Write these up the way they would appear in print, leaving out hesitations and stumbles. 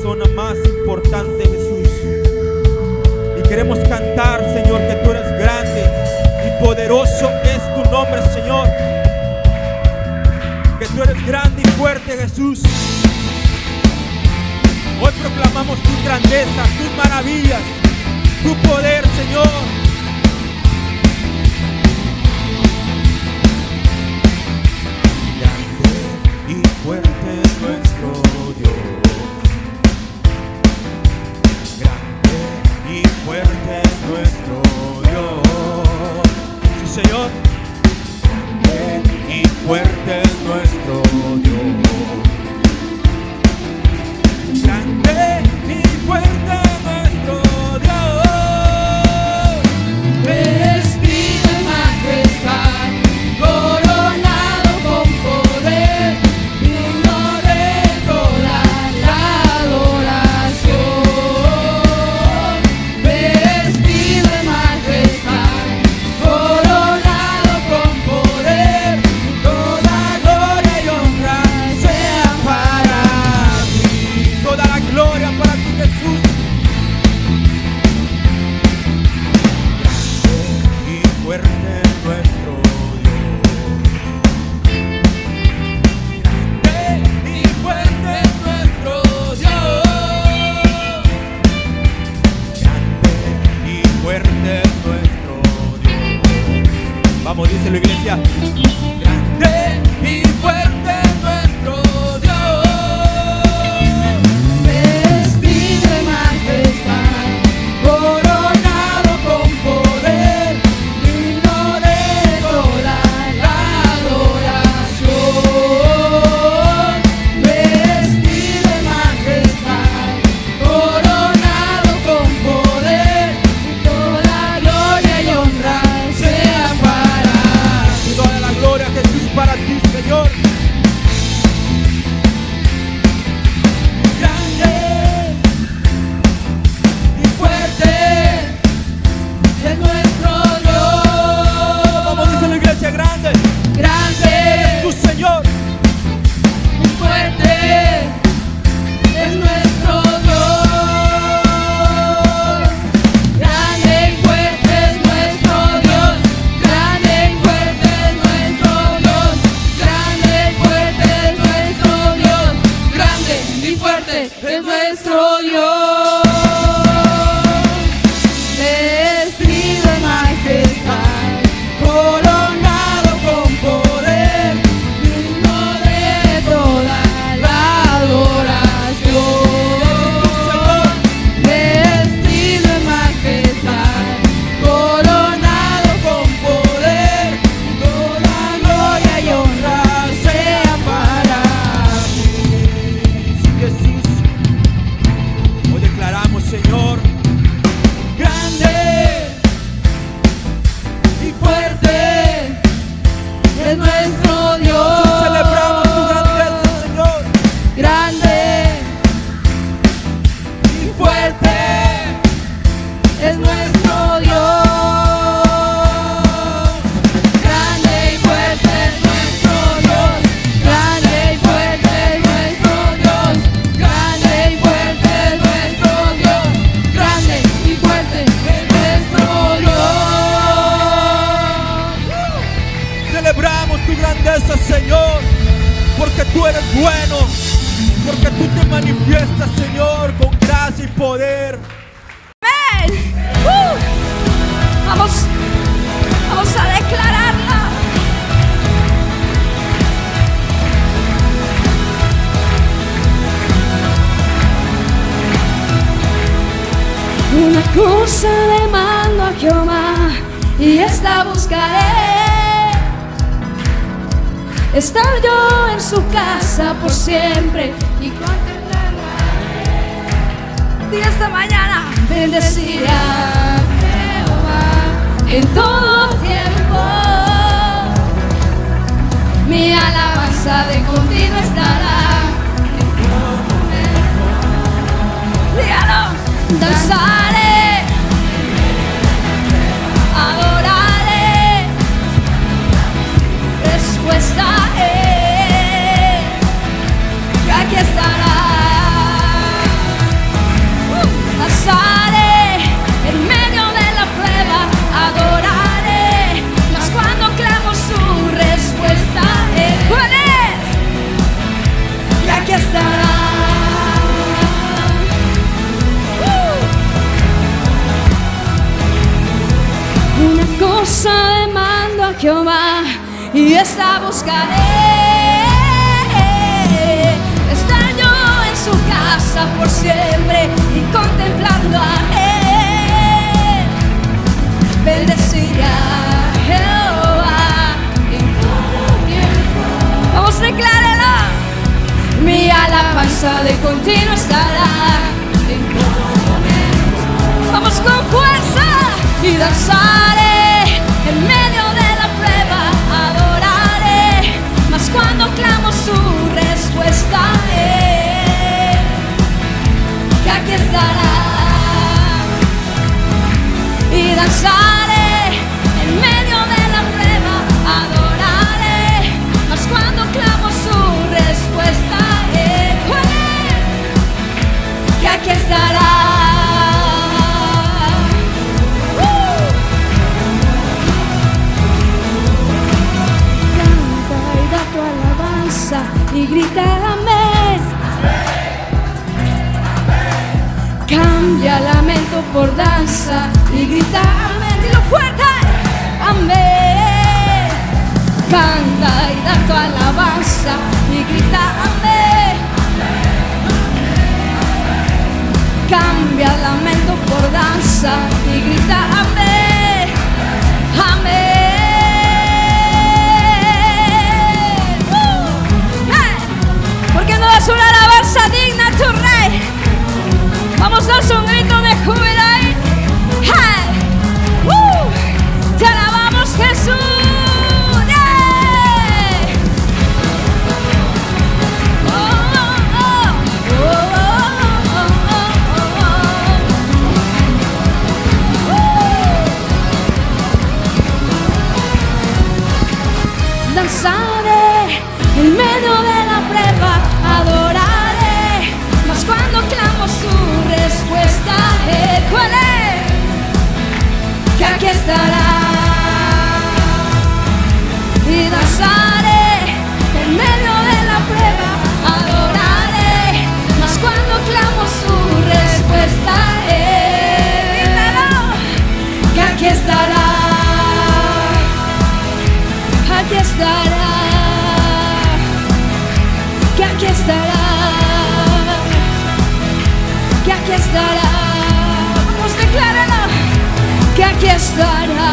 persona más importante, Jesús. Y queremos cantar, Señor, que tú eres grande y poderoso es tu nombre, Señor. Que tú eres grande y fuerte, Jesús. Hoy proclamamos tu grandeza, tus maravillas, tu poder, Señor. Y fuerte es nuestro Dios, grande y fuerte es nuestro Dios. Sí, Señor, grande y fuerte es nuestro Dios, grande y fuerte es nuestro Dios, vestido en majestad, coronado con poder, digno de toda la adoración. Vestido en majestad, coronado con poder, toda gloria y honra sea para ti, toda la gloria para ti, Jesús. Grande y fuerte es nuestro Dios, grande y fuerte es nuestro Dios, grande y fuerte es nuestro Dios. Vamos, díselo, iglesia. Grande y fuerte es nuestro Dios, vestido en majestad, coronado con poder, digno de toda la adoración. Vestido en majestad, coronado con poder, y toda gloria y honra sea para ti. toda la gloria, Jesús, para ti, Señor. Grande y fuerte es nuestro Dios. Como dice la iglesia, grande Grande tu Señor. y fuerte es nuestro Dios. Grande y fuerte es nuestro Dios. Grande y fuerte es nuestro Dios. Grande y fuerte es nuestro Dios. Grande y fuerte es nuestro Dios. Vestido en majestad, coronado con poder, digno de toda la adoración. Vestido en majestad, coronado con poder, toda gloria y honra sea para ti. Sí, Jesús. Hoy declaramos, Señor, Grande y fuerte es nuestro Dios. celebramos tu grandeza, Señor. Grande y fuerte es nuestro Dios. Grande y fuerte es nuestro Dios. Grande y fuerte es nuestro Dios. Grande y fuerte es nuestro Dios. Grande y fuerte es nuestro Dios. Celebramos tu grandeza, Señor, porque tú eres bueno, porque tú te manifiestas, Señor, con gracia y poder. ¡Amén! Vamos a declararla. Una cosa demando a Jehová y esta buscaré, estar yo en su casa por siempre y contemplarla. Y esta mañana bendeciré a Jehová en todo tiempo. Mi alabanza de continuo estará. Dígalo. Danzaré, adoraré, respuesta es que aquí estará. sabe mando a Jehová y esta buscaré. Estar yo en su casa por siempre y contemplarlo a él. Bendeciré a Jehová en todo tiempo. Vamos, declárelo. Mi alabanza de continuo estará en todo momento. Vamos con fuerza y danzaré en medio de la prueba, adoraré, mas cuando clamo su respuesta es que aquí estará. Y danzaré en medio de la prueba, adoraré, mas cuando clamo su respuesta es que aquí estará. Y grita amén. Cambia lamento por danza y grita amén. Dilo fuerte, amén. Canta y da tu alabanza y grita amén. Cambia lamento por danza y grita amén. Amén. Porque no es una alabanza digna a tu rey. Vamos a dar un grito de júbilo ahí. ¡Hey! Te alabamos, Jesús. ¡Yeah! Danzaré en medio de la prueba, adoraré, mas cuando clamo su respuesta es ¿cuál es? Que aquí estará. Y danzaré en medio de la prueba, adoraré, mas cuando clamo su respuesta es que aquí estará. Aquí estará. Que aquí estará, que aquí estará. Vamos, decláralo. Que aquí estará.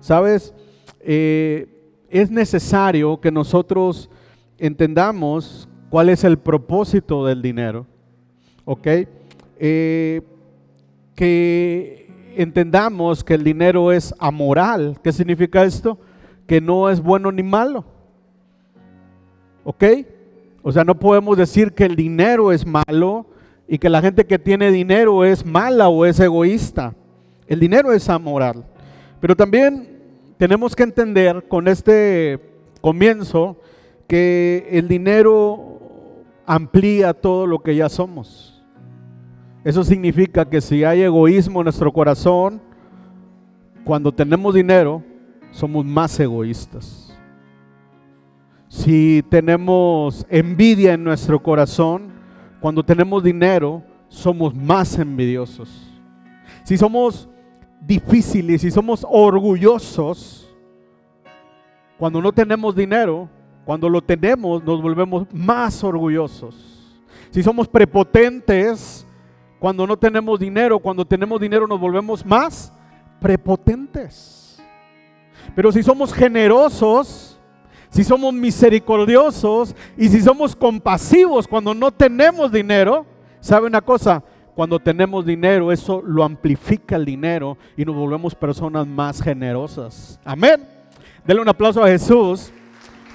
¿Sabes? Es necesario que nosotros entendamos cuál es el propósito del dinero, ¿ok? Que entendamos que el dinero es amoral. ¿Qué significa esto? Que no es bueno ni malo, ¿ok? O sea, no podemos decir que el dinero es malo y que la gente que tiene dinero es mala o es egoísta. El dinero es amoral. Pero también tenemos que entender con este comienzo que el dinero amplía todo lo que ya somos. Eso significa que si hay egoísmo en nuestro corazón, cuando tenemos dinero, somos más egoístas. Si tenemos envidia en nuestro corazón, cuando tenemos dinero, somos más envidiosos. Si somos difíciles, si somos orgullosos, cuando no tenemos dinero, cuando lo tenemos, nos volvemos más orgullosos. Si somos prepotentes, cuando no tenemos dinero, cuando tenemos dinero nos volvemos más prepotentes. Pero si somos generosos, si somos misericordiosos y si somos compasivos cuando no tenemos dinero, ¿sabe una cosa? Cuando tenemos dinero, eso lo amplifica el dinero y nos volvemos personas más generosas. Amén. Denle un aplauso a Jesús,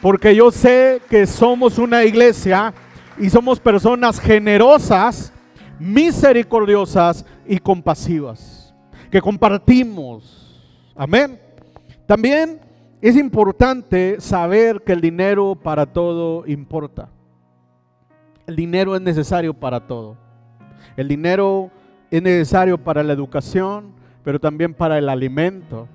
porque yo sé que somos una iglesia y somos personas generosas, misericordiosas y compasivas, que compartimos. Amén. También es importante saber que el dinero para todo importa. El dinero es necesario para todo. El dinero es necesario para la educación, pero también para el alimento.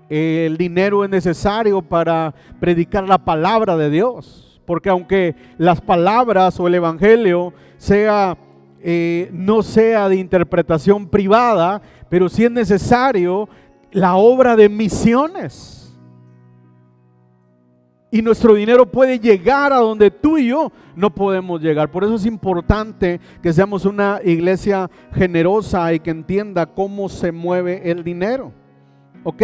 El dinero es necesario para predicar la palabra de Dios, porque aunque las palabras o el evangelio no sea de interpretación privada, pero sí es necesario la obra de misiones. Y nuestro dinero puede llegar a donde tú y yo no podemos llegar. Por eso es importante que seamos una iglesia generosa y que entienda cómo se mueve el dinero. ¿Ok?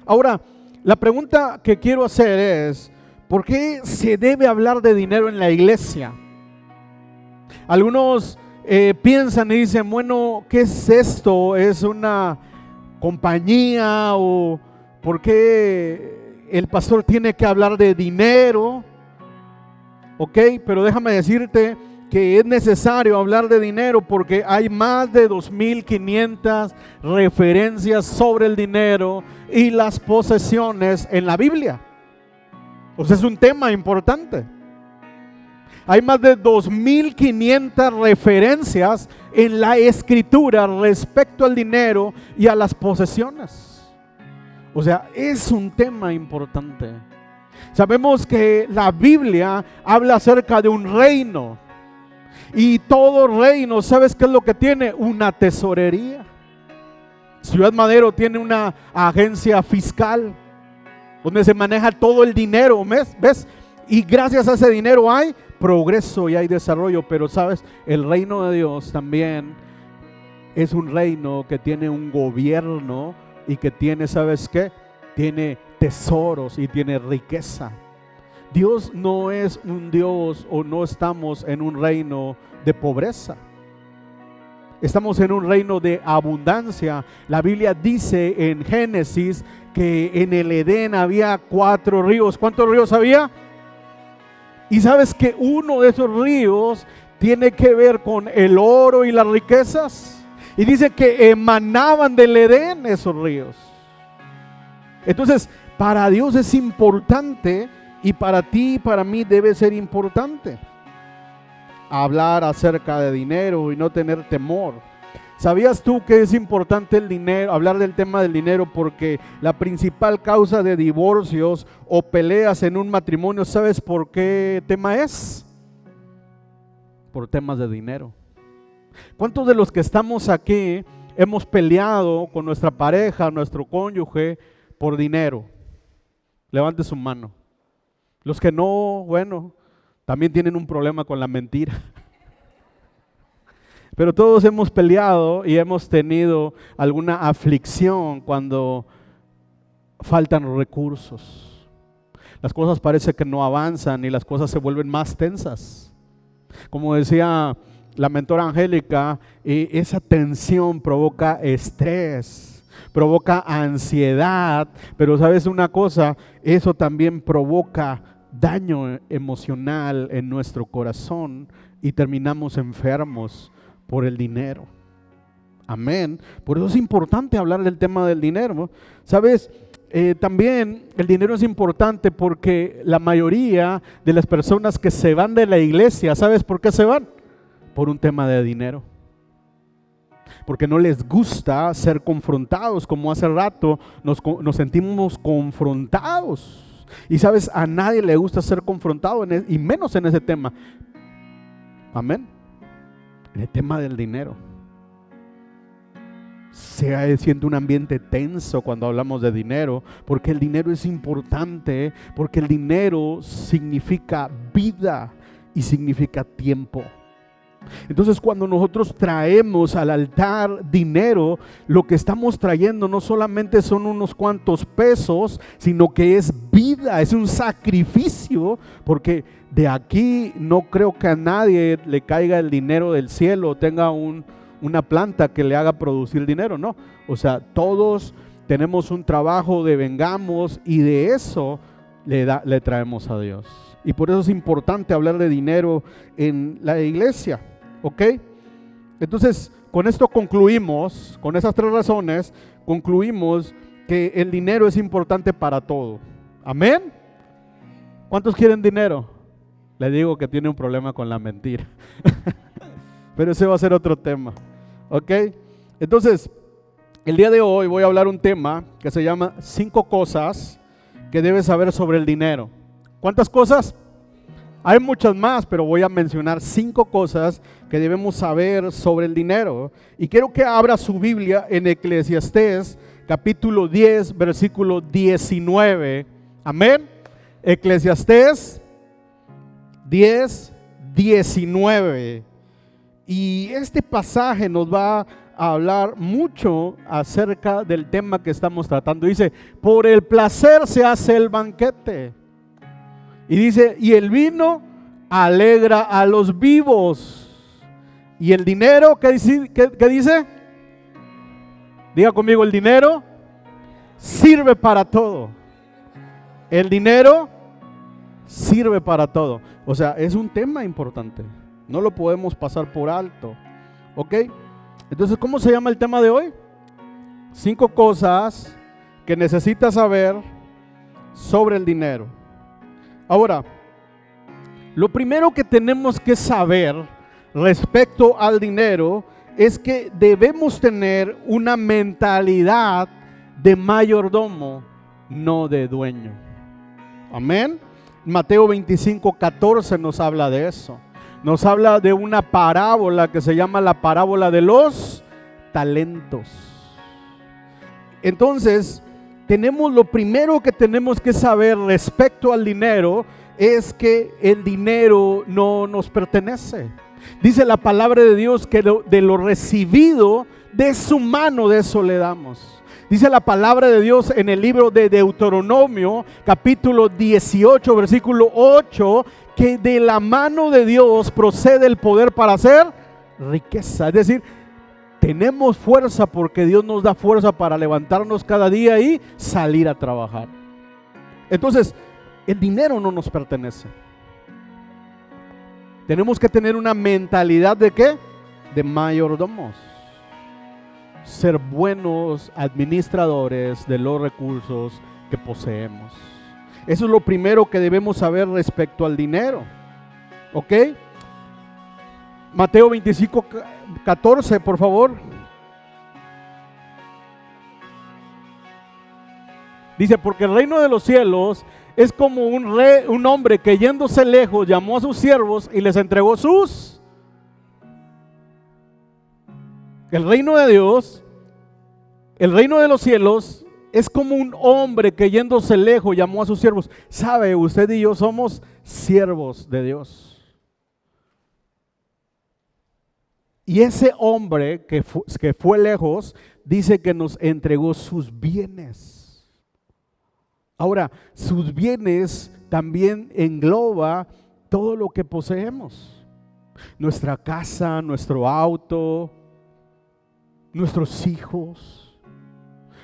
Ahora, la pregunta que quiero hacer es, ¿por qué se debe hablar de dinero en la iglesia? Algunos piensan y dicen, bueno, ¿qué es esto? ¿Es una compañía? ¿O por qué el pastor tiene que hablar de dinero? Ok, pero déjame decirte que es necesario hablar de dinero porque hay más de 2.500 referencias sobre el dinero y las posesiones en la Biblia. O sea, es un tema importante. Hay más de 2.500 referencias en la Escritura respecto al dinero y a las posesiones. O sea, es un tema importante. Sabemos que la Biblia habla acerca de un reino. Y todo reino, ¿sabes qué es lo que tiene? Una tesorería. Ciudad Madero tiene una agencia fiscal donde se maneja todo el dinero, ¿ves? Y gracias a ese dinero hay progreso y hay desarrollo. Pero ¿sabes? El reino de Dios también es un reino que tiene un gobierno y que tiene, ¿sabes qué? Tiene tesoros y tiene riqueza. Dios no es un Dios, o no estamos en un reino de pobreza. Estamos en un reino de abundancia. La Biblia dice en Génesis que en el Edén había 4 ríos. ¿Cuántos ríos había? Y sabes que uno de esos ríos tiene que ver con el oro y las riquezas. Y dice que emanaban del Edén esos ríos. Entonces, para Dios es importante, y para ti y para mí debe ser importante hablar acerca de dinero y no tener temor. ¿Sabías tú que es importante el dinero, hablar del tema del dinero? Porque la principal causa de divorcios o peleas en un matrimonio, ¿sabes por qué tema es? Por temas de dinero. ¿Cuántos de los que estamos aquí hemos peleado con nuestra pareja, nuestro cónyuge, por dinero? Levante su mano. Los que no, bueno, también tienen un problema con la mentira. Pero todos hemos peleado y hemos tenido alguna aflicción cuando faltan recursos. Las cosas parece que no avanzan y las cosas se vuelven más tensas. Como decía la mentora Angélica, esa tensión provoca estrés, provoca ansiedad, pero ¿sabes una cosa? Eso también provoca daño emocional en nuestro corazón y terminamos enfermos por el dinero. Amén. Por eso es importante hablar del tema del dinero. ¿Sabes? También el dinero es importante porque la mayoría de las personas que se van de la iglesia, ¿sabes por qué se van? Por un tema de dinero. Porque no les gusta ser confrontados, como hace rato nos sentimos confrontados. Y sabes, a nadie le gusta ser confrontado, y menos en ese tema. Amén. En el tema del dinero. Se siente un ambiente tenso cuando hablamos de dinero, porque el dinero es importante, porque el dinero significa vida y significa tiempo. Entonces, cuando nosotros traemos al altar dinero, lo que estamos trayendo no solamente son unos cuantos pesos, sino que es vida, es un sacrificio, porque de aquí no creo que a nadie le caiga el dinero del cielo o tenga una planta que le haga producir dinero, no. O sea, todos tenemos un trabajo de vengamos y de eso le traemos a Dios. Y por eso es importante hablar de dinero en la iglesia. ¿Ok? Entonces, con esto concluimos, con esas 3 razones, concluimos que el dinero es importante para todo. ¿Amén? ¿Cuántos quieren dinero? Le digo que tiene un problema con la mentira. Pero ese va a ser otro tema. ¿Ok? Entonces, El día de hoy voy a hablar un tema que se llama 5 cosas que debes saber sobre el dinero. ¿Cuántas cosas? Hay muchas más, pero voy a mencionar 5 cosas que debemos saber sobre el dinero. Y quiero que abra su Biblia en Eclesiastés, capítulo 10, versículo 19. Amén. Eclesiastés 10, 19. Y este pasaje nos va a hablar mucho acerca del tema que estamos tratando. Dice, por el placer se hace el banquete. Y dice, y el vino alegra a los vivos. Y el dinero, ¿qué dice? Diga conmigo, el dinero sirve para todo. El dinero sirve para todo. O sea, es un tema importante. No lo podemos pasar por alto. ¿Ok? Entonces, ¿cómo se llama el tema de hoy? 5 cosas que necesitas saber sobre el dinero. Ahora, lo primero que tenemos que saber respecto al dinero es que debemos tener una mentalidad de mayordomo, no de dueño. Amén. Mateo 25:14 nos habla de eso. Nos habla de una parábola que se llama la parábola de los talentos. Entonces, lo primero que tenemos que saber respecto al dinero es que el dinero no nos pertenece. Dice la palabra de Dios que de lo recibido de su mano, de eso le damos. Dice la palabra de Dios en el libro de Deuteronomio, capítulo 18, versículo 8, que de la mano de Dios procede el poder para hacer riqueza. Es decir, tenemos fuerza porque Dios nos da fuerza para levantarnos cada día y salir a trabajar. Entonces, el dinero no nos pertenece. Tenemos que tener una mentalidad de ¿qué? De mayordomos. Ser buenos administradores de los recursos que poseemos. Eso es lo primero que debemos saber respecto al dinero. ¿Ok? Mateo 25:14, por favor. Dice, porque el reino de los cielos es como un hombre que yéndose lejos llamó a sus siervos y les entregó sus. El reino de Dios, el reino de los cielos es como un hombre que yéndose lejos llamó a sus siervos. ¿Sabe? Usted y yo somos siervos de Dios. Y ese hombre que fue lejos, dice que nos entregó sus bienes. Ahora, sus bienes también engloba todo lo que poseemos. Nuestra casa, nuestro auto, nuestros hijos,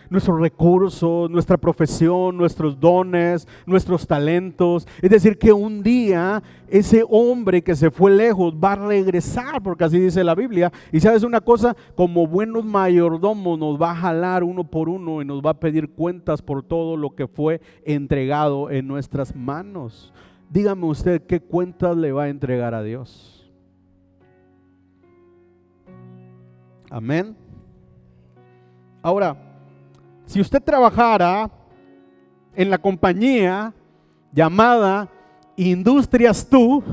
nuestros recursos, nuestra profesión, nuestros dones, nuestros talentos. Es decir, que un día ese hombre que se fue lejos va a regresar, porque así dice la Biblia. Y sabes una cosa, como buenos mayordomos nos va a jalar uno por uno y nos va a pedir cuentas por todo lo que fue entregado en nuestras manos. Dígame usted, ¿qué cuentas le va a entregar a Dios? Amén. Ahora, si usted trabajara en la compañía llamada Industrias Tú,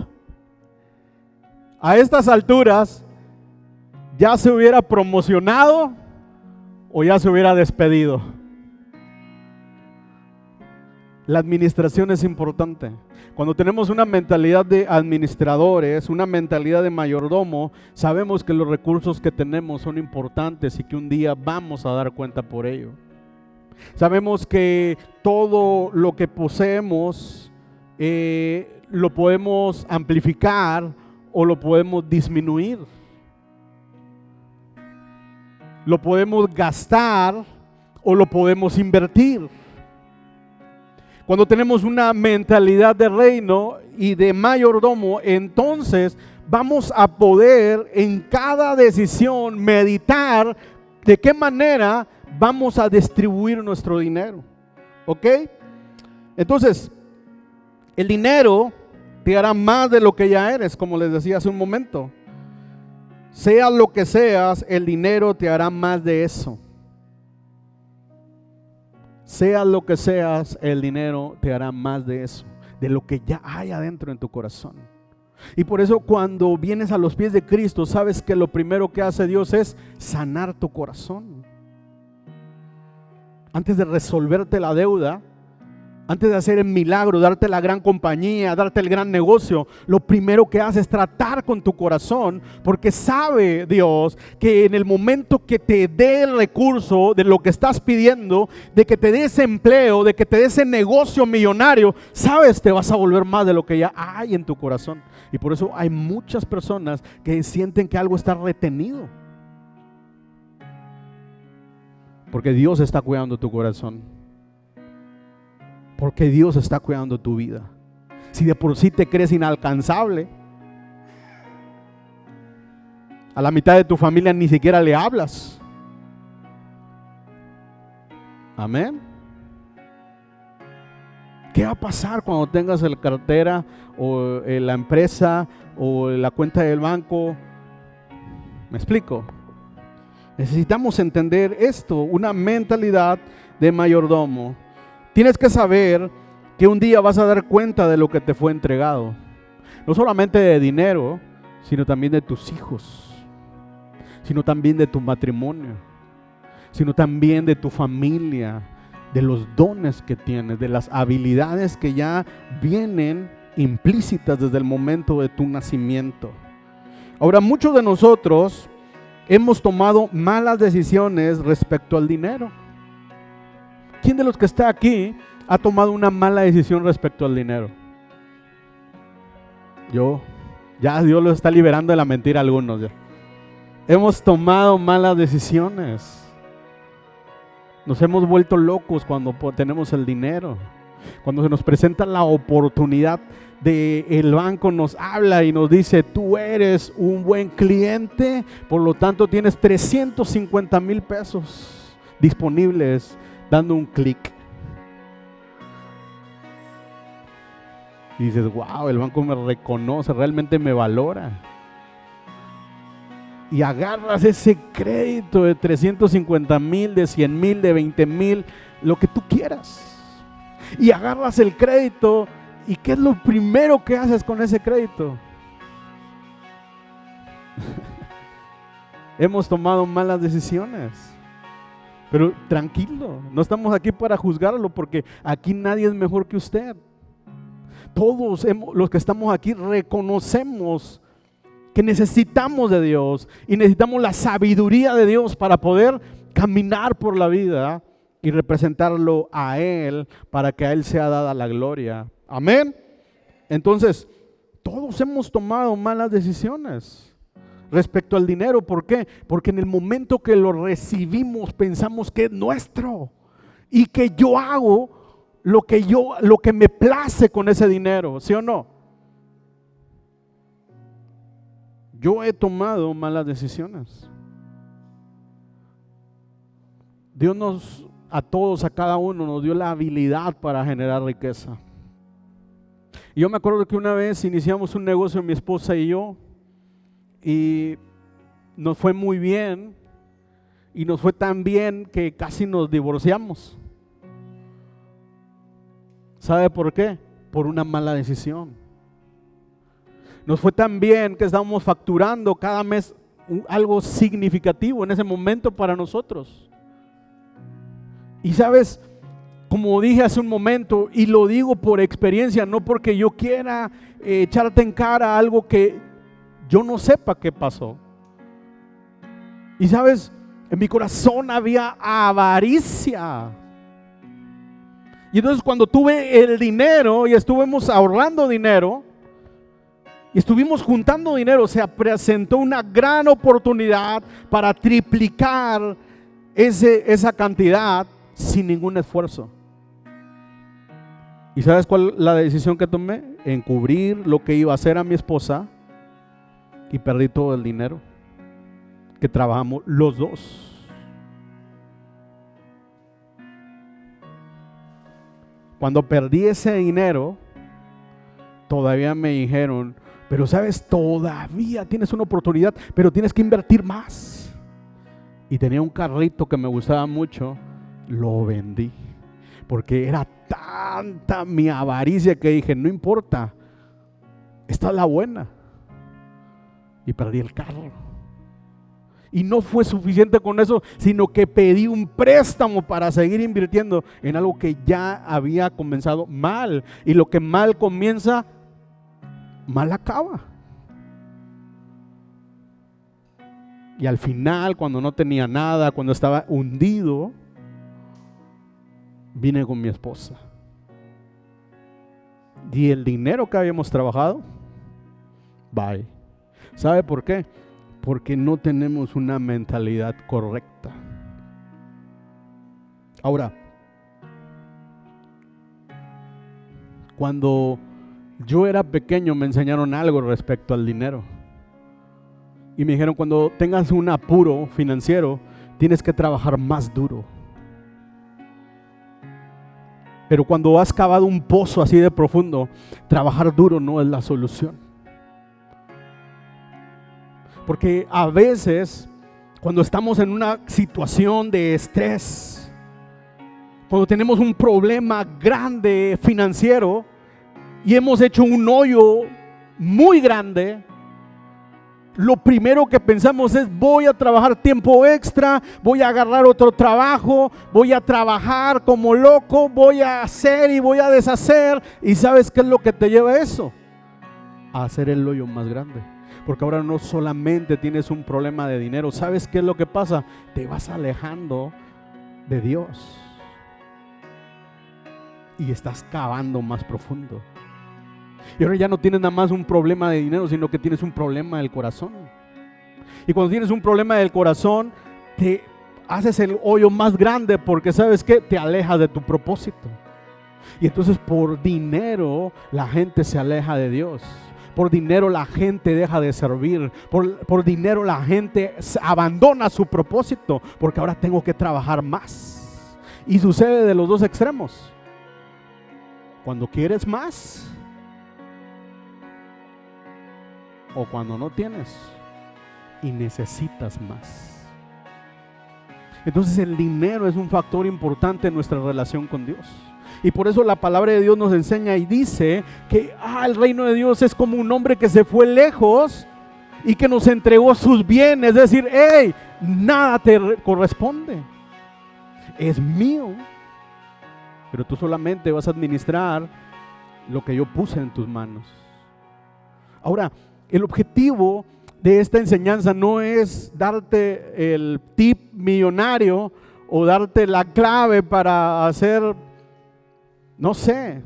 a estas alturas ya se hubiera promocionado o ya se hubiera despedido. La administración es importante. Cuando tenemos una mentalidad de administradores, una mentalidad de mayordomo, sabemos que los recursos que tenemos son importantes y que un día vamos a dar cuenta por ello. Sabemos que todo lo que poseemos lo podemos amplificar o lo podemos disminuir. Lo podemos gastar o lo podemos invertir. Cuando tenemos una mentalidad de reino y de mayordomo, entonces vamos a poder en cada decisión meditar de qué manera vamos a distribuir nuestro dinero. ¿Ok? Entonces, el dinero te hará más de lo que ya eres, como les decía hace un momento. Sea lo que seas, el dinero te hará más de eso. seas lo que seas, el dinero te hará más de eso, de lo que ya hay adentro en tu corazón. Y por eso cuando vienes a los pies de Cristo, sabes que lo primero que hace Dios es sanar tu corazón. Antes de resolverte la deuda, antes de hacer el milagro, darte la gran compañía, darte el gran negocio, lo primero que hace es tratar con tu corazón, porque sabe Dios que en el momento que te dé el recurso de lo que estás pidiendo, de que te dé ese empleo, de que te dé ese negocio millonario, sabes, te vas a volver más de lo que ya hay en tu corazón. Y por eso hay muchas personas que sienten que algo está retenido, porque Dios está cuidando tu corazón. Porque Dios está cuidando tu vida. Si de por sí te crees inalcanzable, a la mitad de tu familia ni siquiera le hablas. Amén. ¿Qué va a pasar cuando tengas la cartera o la empresa o la cuenta del banco? ¿Me explico? Necesitamos entender esto, una mentalidad de mayordomo. Tienes que saber que un día vas a dar cuenta de lo que te fue entregado. No solamente de dinero, sino también de tus hijos, sino también de tu matrimonio, sino también de tu familia, de los dones que tienes, de las habilidades que ya vienen implícitas desde el momento de tu nacimiento. Ahora, muchos de nosotros hemos tomado malas decisiones respecto al dinero. ¿Quién de los que está aquí ha tomado una mala decisión respecto al dinero? Ya Dios los está liberando de la mentira a algunos. Ya. Hemos tomado malas decisiones. Nos hemos vuelto locos cuando tenemos el dinero. Cuando se nos presenta la oportunidad el banco nos habla y nos dice: tú eres un buen cliente, por lo tanto tienes 350,000 pesos disponibles dando un clic. Y dices: wow, el banco me reconoce, realmente me valora. Y agarras ese crédito de 350,000, de 100,000, de 20,000, lo que tú quieras. Y agarras el crédito, ¿y qué es lo primero que haces con ese crédito? Hemos tomado malas decisiones. Pero tranquilo, no estamos aquí para juzgarlo, porque aquí nadie es mejor que usted. Todos los que estamos aquí reconocemos que necesitamos de Dios y necesitamos la sabiduría de Dios para poder caminar por la vida y representarlo a Él, para que a Él sea dada la gloria. Amén. Entonces, todos hemos tomado malas decisiones respecto al dinero. ¿Por qué? Porque en el momento que lo recibimos pensamos que es nuestro y que yo hago lo que me place con ese dinero, ¿sí o no? Yo he tomado malas decisiones. Dios a todos, a cada uno, nos dio la habilidad para generar riqueza. Y yo me acuerdo que una vez iniciamos un negocio, mi esposa y yo, y nos fue muy bien, y nos fue tan bien que casi nos divorciamos. ¿Sabe por qué? Por una mala decisión. Nos fue tan bien que estábamos facturando cada mes algo significativo en ese momento para nosotros. Y sabes, como dije hace un momento, y lo digo por experiencia, no porque yo quiera echarte en cara algo que yo no sepa qué pasó. Y sabes, en mi corazón había avaricia. Y entonces cuando tuve el dinero y estuvimos ahorrando dinero y estuvimos juntando dinero, se presentó una gran oportunidad para triplicar esa cantidad sin ningún esfuerzo. ¿Y sabes cuál la decisión que tomé? Encubrir lo que iba a hacer a mi esposa, y perdí todo el dinero que trabajamos los dos. Cuando perdí ese dinero, todavía me dijeron: pero sabes, todavía tienes una oportunidad, pero tienes que invertir más. Y tenía un carrito que me gustaba mucho, lo vendí. Porque era tanta mi avaricia que dije, no importa, esta es la buena. Y perdí el carro. Y no fue suficiente con eso, sino que pedí un préstamo para seguir invirtiendo en algo que ya había comenzado mal. Y lo que mal comienza, mal acaba. Y al final, cuando no tenía nada, cuando estaba hundido, vine con mi esposa. Y el dinero que habíamos trabajado, bye. ¿Sabe por qué? Porque no tenemos una mentalidad correcta. Ahora, cuando yo era pequeño me enseñaron algo respecto al dinero. Y me dijeron, cuando tengas un apuro financiero, tienes que trabajar más duro. Pero cuando has cavado un pozo así de profundo, trabajar duro no es la solución. Porque a veces, cuando estamos en una situación de estrés, cuando tenemos un problema grande financiero y hemos hecho un hoyo muy grande, lo primero que pensamos es: voy a trabajar tiempo extra, voy a agarrar otro trabajo, voy a trabajar como loco, voy a hacer y voy a deshacer. ¿Y sabes qué es lo que te lleva a eso? A hacer el hoyo más grande. Porque ahora no solamente tienes un problema de dinero, ¿sabes qué es lo que pasa? Te vas alejando de Dios y estás cavando más profundo. Y ahora ya no tienes nada más un problema de dinero, sino que tienes un problema del corazón. Y cuando tienes un problema del corazón, te haces el hoyo más grande, porque ¿sabes qué? Te alejas de tu propósito. Y entonces por dinero la gente se aleja de Dios. Por dinero la gente deja de servir. Por dinero la gente abandona su propósito, porque ahora tengo que trabajar más. Y sucede de los dos extremos. Cuando quieres más, o cuando no tienes y necesitas más. Entonces el dinero es un factor importante en nuestra relación con Dios. Y por eso la palabra de Dios nos enseña y dice que el reino de Dios es como un hombre que se fue lejos y que nos entregó sus bienes. Es decir, hey, nada te corresponde, es mío, pero tú solamente vas a administrar lo que yo puse en tus manos. Ahora, el objetivo de esta enseñanza no es darte el tip millonario o darte la clave para hacer, no sé,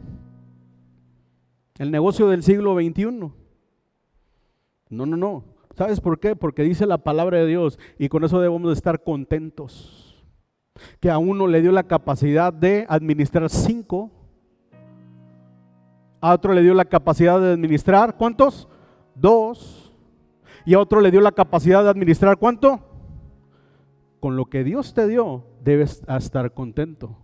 el negocio del siglo XXI. No. ¿Sabes por qué? Porque dice la palabra de Dios, y con eso debemos de estar contentos, que a uno le dio la capacidad de administrar 5, a otro le dio la capacidad de administrar, ¿cuántos? 2, y a otro le dio la capacidad de administrar, ¿cuánto? Con lo que Dios te dio, debes estar contento.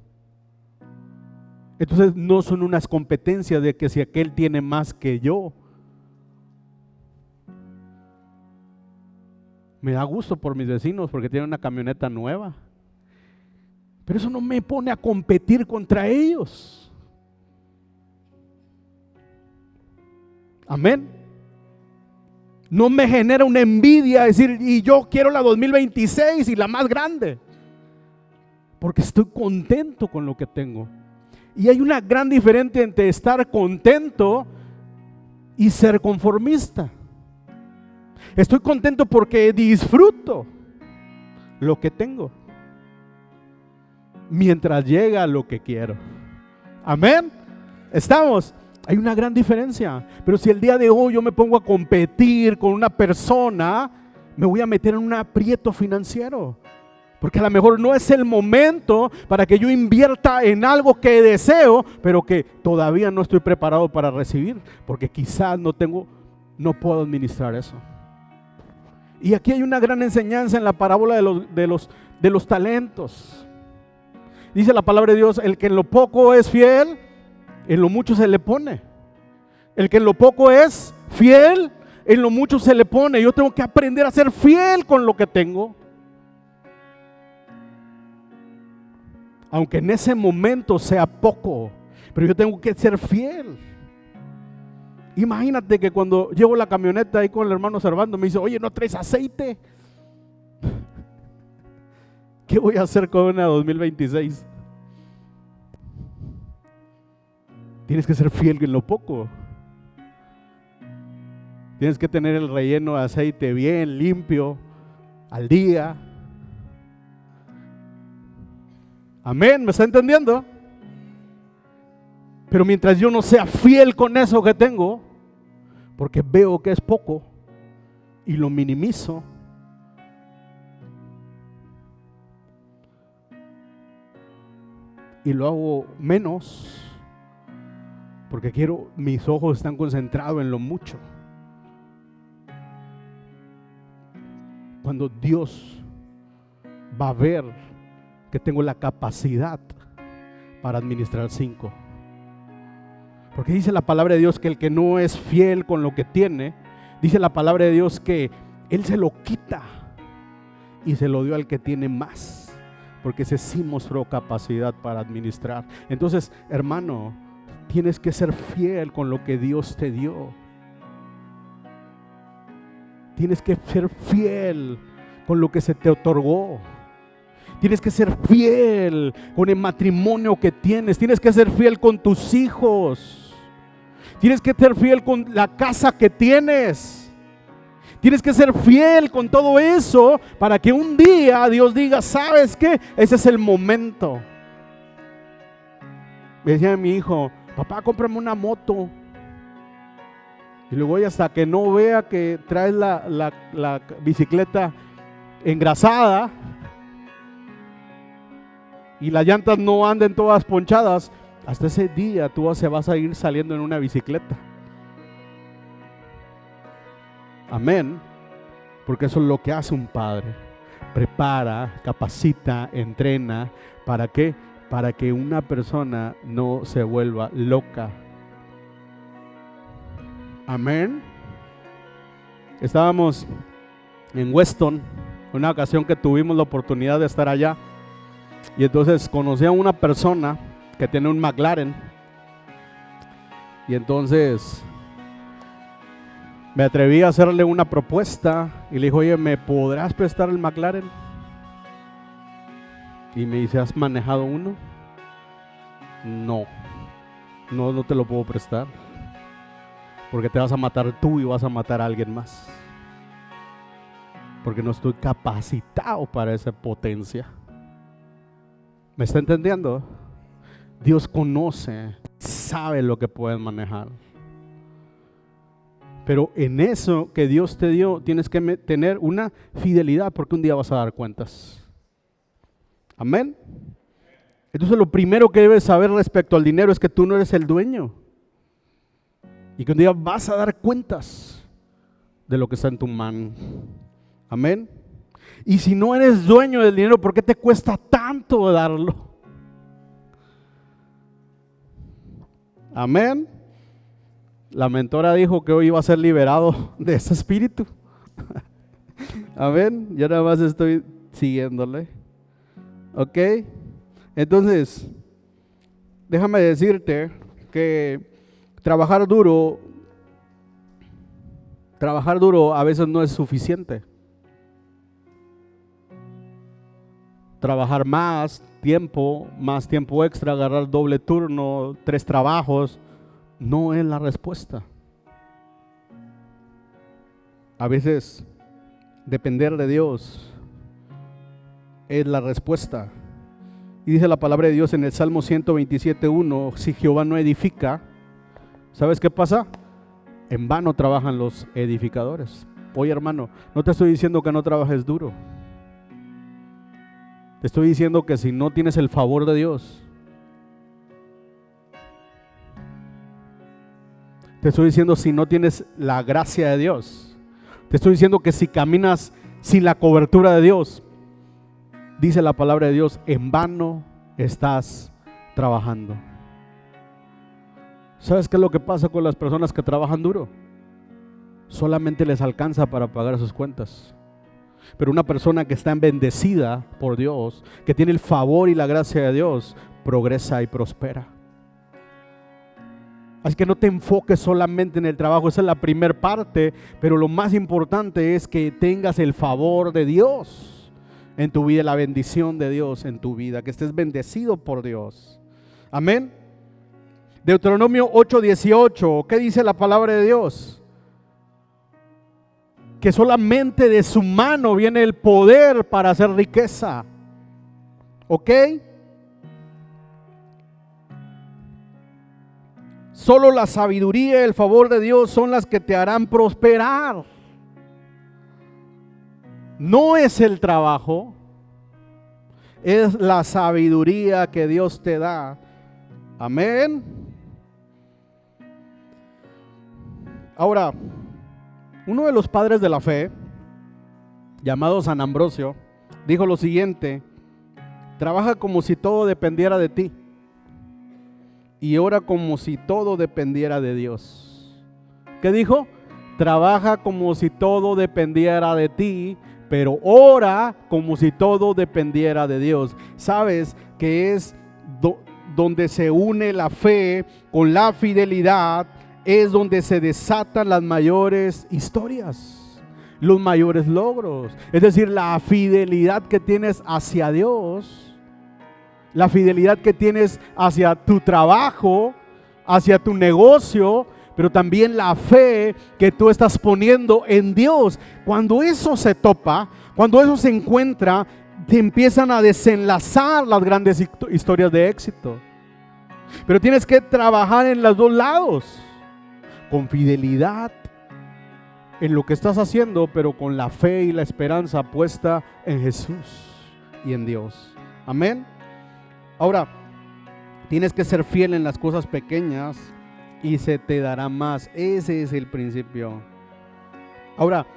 Entonces no son unas competencias de que si aquel tiene más que yo. Me da gusto por mis vecinos porque tienen una camioneta nueva, pero eso no me pone a competir contra ellos. Amén. No me genera una envidia decir, y yo quiero la 2026 y la más grande, porque estoy contento con lo que tengo. Y hay una gran diferencia entre estar contento y ser conformista. Estoy contento porque disfruto lo que tengo mientras llega lo que quiero. Amén. ¿Estamos? Hay una gran diferencia. Pero si el día de hoy yo me pongo a competir con una persona, me voy a meter en un aprieto financiero. Porque a lo mejor no es el momento para que yo invierta en algo que deseo, pero que todavía no estoy preparado para recibir, porque quizás no puedo administrar eso. Y aquí hay una gran enseñanza en la parábola de los talentos. Dice la palabra de Dios: el que en lo poco es fiel, en lo mucho se le pone. El que en lo poco es fiel, en lo mucho se le pone. Yo tengo que aprender a ser fiel con lo que tengo. aunque en ese momento sea poco, pero yo tengo que ser fiel. Imagínate que cuando llevo la camioneta ahí con el hermano Servando, me dice, oye, ¿no traes aceite? ¿Qué voy a hacer con una 2026? Tienes que ser fiel en lo poco. Tienes que tener el relleno de aceite bien limpio, al día. Amén, ¿me está entendiendo? Pero mientras yo no sea fiel con eso que tengo, porque veo que es poco y lo minimizo, y lo hago menos, porque mis ojos están concentrados en lo mucho. Cuando Dios va a ver que tengo la capacidad para administrar 5. Porque dice la palabra de Dios que el que no es fiel con lo que tiene, dice la palabra de Dios que Él se lo quita y se lo dio al que tiene más. Porque ese sí mostró capacidad para administrar. Entonces, hermano, tienes que ser fiel con lo que Dios te dio. Tienes que ser fiel con lo que se te otorgó. Tienes que ser fiel con el matrimonio que tienes. Tienes que ser fiel con tus hijos. Tienes que ser fiel con la casa que tienes. Tienes que ser fiel con todo eso para que un día Dios diga, ¿sabes qué? Ese es el momento. Me decía mi hijo, papá, cómprame una moto. Y luego hasta que no vea que traes la bicicleta engrasada y las llantas no anden todas ponchadas, hasta ese día tú vas a ir saliendo en una bicicleta. Amén. Porque eso es lo que hace un padre. Prepara, capacita, entrena. ¿Para qué? Para que una persona no se vuelva loca. Amén. Estábamos en Weston, una ocasión que tuvimos la oportunidad de estar allá. Y entonces conocí a una persona que tiene un McLaren. Y entonces me atreví a hacerle una propuesta y le dije, oye, ¿me podrás prestar el McLaren? Y me dice, ¿has manejado uno? No te lo puedo prestar, porque te vas a matar tú y vas a matar a alguien más, porque no estoy capacitado para esa potencia. ¿Me está entendiendo? Dios conoce, sabe lo que puedes manejar. Pero en eso que Dios te dio, tienes que tener una fidelidad, porque un día vas a dar cuentas. Amén. Entonces lo primero que debes saber respecto al dinero es que tú no eres el dueño. Y que un día vas a dar cuentas de lo que está en tu mano. Amén. Y si no eres dueño del dinero, ¿por qué te cuesta tanto darlo? Amén. La mentora dijo que hoy iba a ser liberado de ese espíritu. Amén. Yo nada más estoy siguiéndole. Ok. Entonces, déjame decirte que trabajar duro a veces no es suficiente. Trabajar más tiempo extra, agarrar doble turno, 3 trabajos, no es la respuesta. A veces depender de Dios es la respuesta. Y dice la palabra de Dios en el Salmo 127:1, si Jehová no edifica, ¿sabes qué pasa? En vano trabajan los edificadores. Oye, hermano, no te estoy diciendo que no trabajes duro. Te estoy diciendo que si no tienes el favor de Dios, te estoy diciendo si no tienes la gracia de Dios, te estoy diciendo que si caminas sin la cobertura de Dios, dice la palabra de Dios, en vano estás trabajando. ¿Sabes qué es lo que pasa con las personas que trabajan duro? Solamente les alcanza para pagar sus cuentas. Pero una persona que está bendecida por Dios, que tiene el favor y la gracia de Dios, progresa y prospera. Así que no te enfoques solamente en el trabajo, esa es la primera parte, pero lo más importante es que tengas el favor de Dios en tu vida, la bendición de Dios en tu vida, que estés bendecido por Dios. Amén. Deuteronomio 8:18, ¿qué dice la palabra de Dios? Que solamente de su mano viene el poder para hacer riqueza. ¿Ok? Solo la sabiduría y el favor de Dios son las que te harán prosperar. No es el trabajo, es la sabiduría que Dios te da. Amén. Ahora, uno de los padres de la fe, llamado San Ambrosio, dijo lo siguiente: trabaja como si todo dependiera de ti y ora como si todo dependiera de Dios. ¿Qué dijo? Trabaja como si todo dependiera de ti, pero ora como si todo dependiera de Dios. ¿Sabes que es donde se une la fe con la fidelidad? Es donde se desatan las mayores historias, los mayores logros. Es decir, la fidelidad que tienes hacia Dios, la fidelidad que tienes hacia tu trabajo, hacia tu negocio, pero también la fe que tú estás poniendo en Dios. Cuando eso se topa, cuando eso se encuentra, te empiezan a desenlazar las grandes historias de éxito. Pero tienes que trabajar en los dos lados, con fidelidad en lo que estás haciendo, pero con la fe y la esperanza puesta en Jesús y en Dios. Amén. Ahora, tienes que ser fiel en las cosas pequeñas y se te dará más. Ese es el principio. Ahora,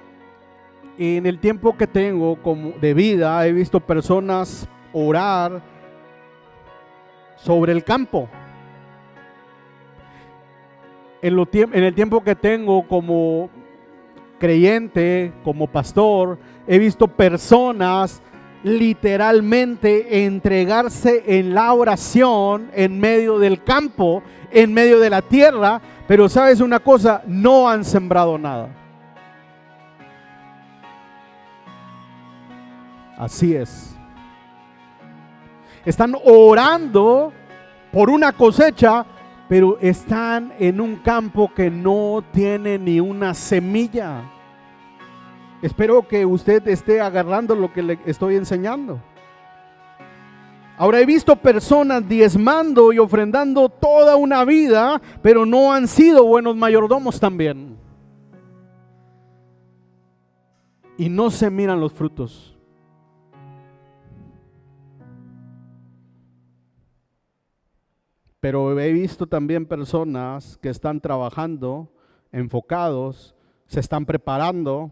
en el tiempo que tengo como de vida, he visto personas orar sobre el campo. En el tiempo que tengo como creyente, como pastor, he visto personas literalmente entregarse en la oración en medio del campo, en medio de la tierra, pero sabes una cosa, no han sembrado nada. Así es. Están orando por una cosecha, pero están en un campo que no tiene ni una semilla. Espero que usted esté agarrando lo que le estoy enseñando. Ahora, he visto personas diezmando y ofrendando toda una vida, pero no han sido buenos mayordomos también. Y no se miran los frutos. Pero he visto también personas que están trabajando, enfocados, se están preparando,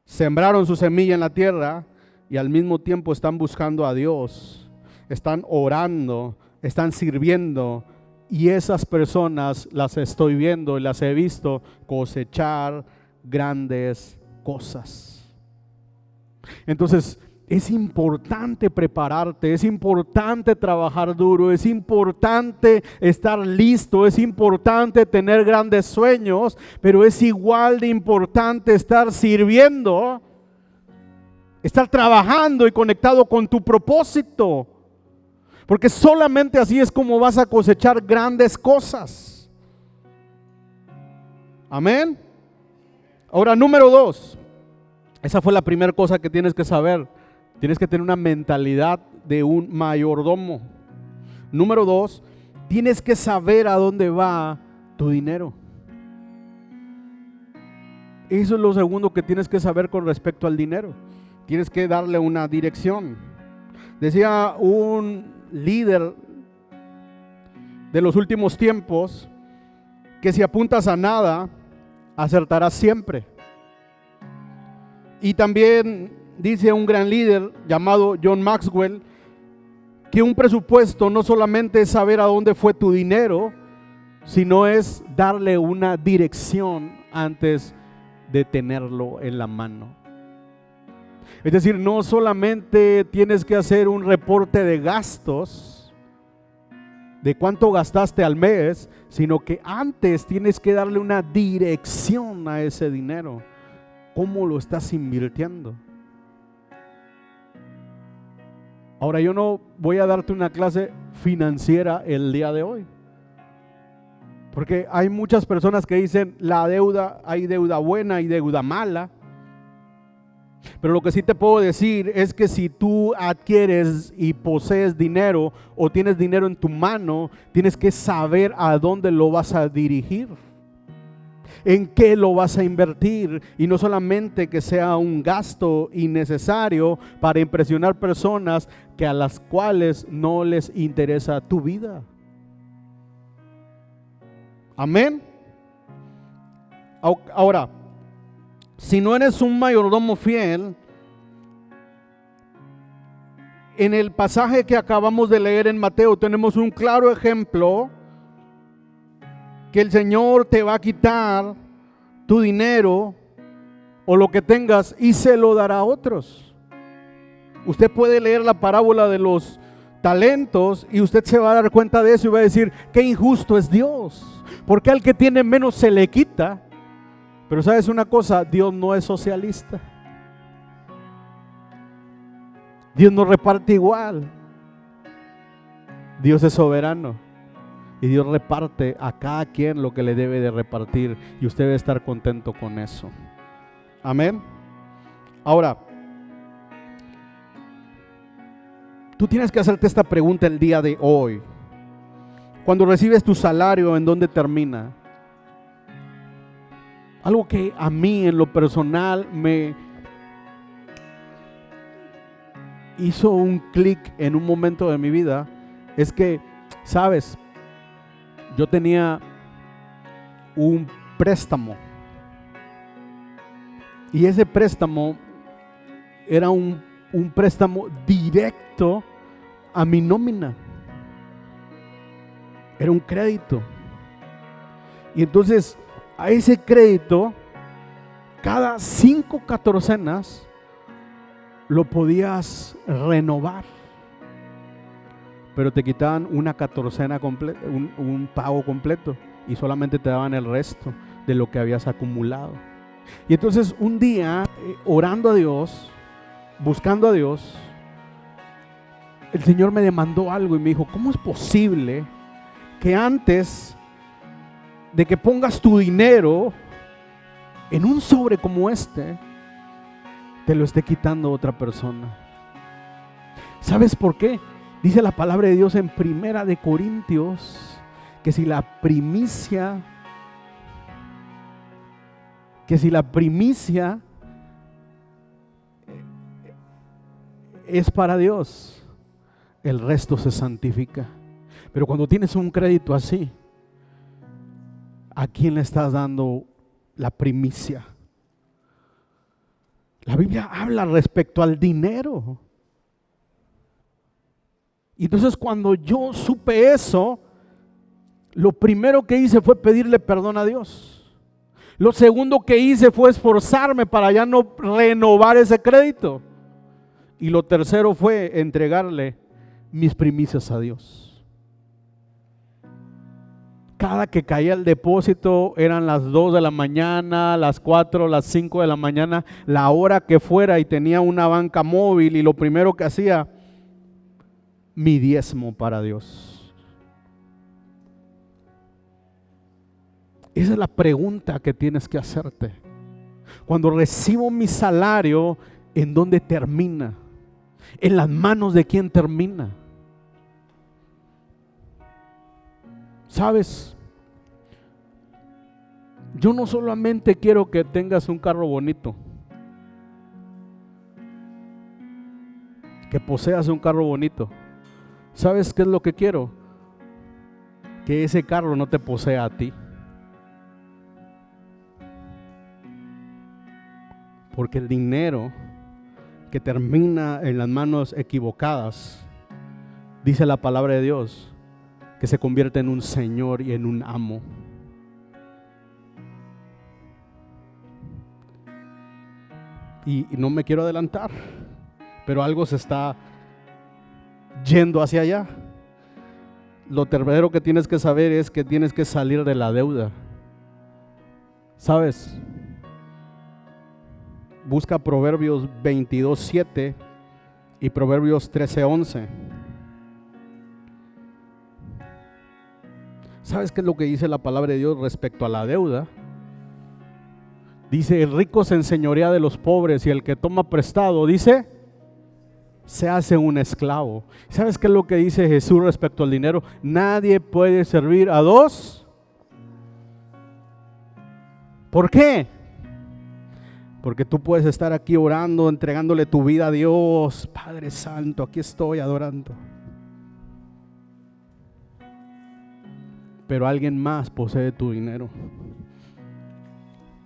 sembraron su semilla en la tierra y al mismo tiempo están buscando a Dios, están orando, están sirviendo, y esas personas las estoy viendo y las he visto cosechar grandes cosas. Entonces, es importante prepararte, es importante trabajar duro, es importante estar listo, es importante tener grandes sueños, pero es igual de importante estar sirviendo, estar trabajando y conectado con tu propósito, porque solamente así es como vas a cosechar grandes cosas. Amén. Ahora, número 2, esa fue la primera cosa que tienes que saber. Tienes que tener una mentalidad de un mayordomo. Número 2, tienes que saber a dónde va tu dinero. Eso es lo segundo que tienes que saber con respecto al dinero. Tienes que darle una dirección. Decía un líder de los últimos tiempos que si apuntas a nada, acertarás siempre. Y también dice un gran líder llamado John Maxwell que un presupuesto no solamente es saber a dónde fue tu dinero, sino es darle una dirección antes de tenerlo en la mano. Es decir, no solamente tienes que hacer un reporte de gastos, de cuánto gastaste al mes, sino que antes tienes que darle una dirección a ese dinero. ¿Cómo lo estás invirtiendo? Ahora, yo no voy a darte una clase financiera el día de hoy, porque hay muchas personas que dicen la deuda, hay deuda buena y deuda mala. Pero lo que sí te puedo decir es que si tú adquieres y posees dinero o tienes dinero en tu mano, tienes que saber a dónde lo vas a dirigir, en qué lo vas a invertir, y no solamente que sea un gasto innecesario para impresionar personas que a las cuales no les interesa tu vida. Amén. Ahora, si no eres un mayordomo fiel, en el pasaje que acabamos de leer en Mateo tenemos un claro ejemplo que el Señor te va a quitar tu dinero o lo que tengas y se lo dará a otros. Usted puede leer la parábola de los talentos y usted se va a dar cuenta de eso y va a decir, qué injusto es Dios, porque al que tiene menos se le quita. Pero ¿sabes una cosa? Dios no es socialista. Dios no reparte igual. Dios es soberano y Dios reparte a cada quien lo que le debe de repartir, y usted debe estar contento con eso. Amén. Ahora, tú tienes que hacerte esta pregunta el día de hoy. Cuando recibes tu salario, ¿en dónde termina? Algo que a mí en lo personal me hizo un clic en un momento de mi vida es que, ¿sabes? Yo tenía un préstamo y ese préstamo era un préstamo directo a mi nómina. Era un crédito. Y entonces a ese crédito, cada 5 catorcenas lo podías renovar, pero te quitaban una catorcena completa, un pago completo, y solamente te daban el resto de lo que habías acumulado. Y entonces un día, orando a Dios, buscando a Dios, el Señor me demandó algo y me dijo, ¿cómo es posible que antes de que pongas tu dinero en un sobre como este, te lo esté quitando otra persona? ¿Sabes por qué? Dice la palabra de Dios en Primera de Corintios que si la primicia es para Dios, el resto se santifica. Pero cuando tienes un crédito así, ¿a quién le estás dando la primicia? La Biblia habla respecto al dinero. Y entonces cuando yo supe eso, lo primero que hice fue pedirle perdón a Dios. Lo segundo que hice fue esforzarme para ya no renovar ese crédito. Y lo tercero fue entregarle mis primicias a Dios. Cada que caía el depósito, eran las 2 de la mañana, las 4, las 5 de la mañana, la hora que fuera, y tenía una banca móvil, y lo primero que hacía, mi diezmo para Dios. Esa es la pregunta que tienes que hacerte. Cuando recibo mi salario, ¿en dónde termina? ¿En las manos de quién termina? ¿Sabes? Yo no solamente quiero que tengas un carro bonito, que poseas un carro bonito. ¿Sabes qué es lo que quiero? Que ese carro no te posea a ti. Porque el dinero que termina en las manos equivocadas, dice la palabra de Dios, que se convierte en un señor y en un amo. Y no me quiero adelantar, pero algo se está yendo hacia allá. Lo tercero que tienes que saber es que tienes que salir de la deuda. ¿Sabes? Busca Proverbios 22:7 y Proverbios 13:11. ¿Sabes qué es lo que dice la palabra de Dios respecto a la deuda? Dice, el rico se enseñorea de los pobres y el que toma prestado, dice, se hace un esclavo. ¿Sabes qué es lo que dice Jesús respecto al dinero? Nadie puede servir a dos. ¿Por qué? Porque tú puedes estar aquí orando, entregándole tu vida a Dios. Padre Santo, aquí estoy adorando. Pero alguien más posee tu dinero.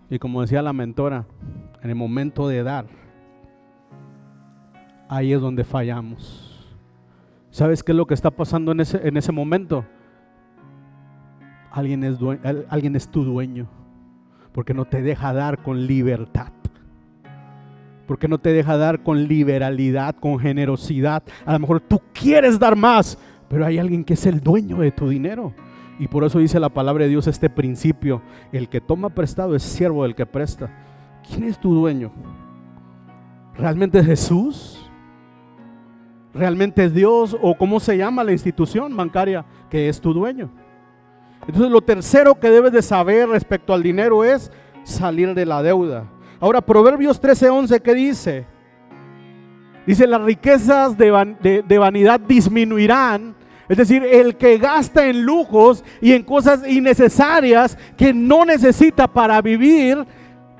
Y como decía la mentora, en el momento de dar, ahí es donde fallamos. ¿Sabes qué es lo que está pasando en ese momento? Alguien es tu dueño, porque no te deja dar con libertad, porque no te deja dar con liberalidad, con generosidad. A lo mejor tú quieres dar más, pero hay alguien que es el dueño de tu dinero. Y por eso dice la palabra de Dios este principio: el que toma prestado es siervo del que presta. ¿Quién es tu dueño? ¿Realmente es Jesús? ¿Realmente es Dios? ¿O cómo se llama la institución bancaria que es tu dueño? Entonces lo tercero que debes de saber respecto al dinero es salir de la deuda. Ahora Proverbios 13:11, ¿qué dice? Dice, las riquezas de vanidad disminuirán. Es decir, el que gasta en lujos y en cosas innecesarias que no necesita para vivir,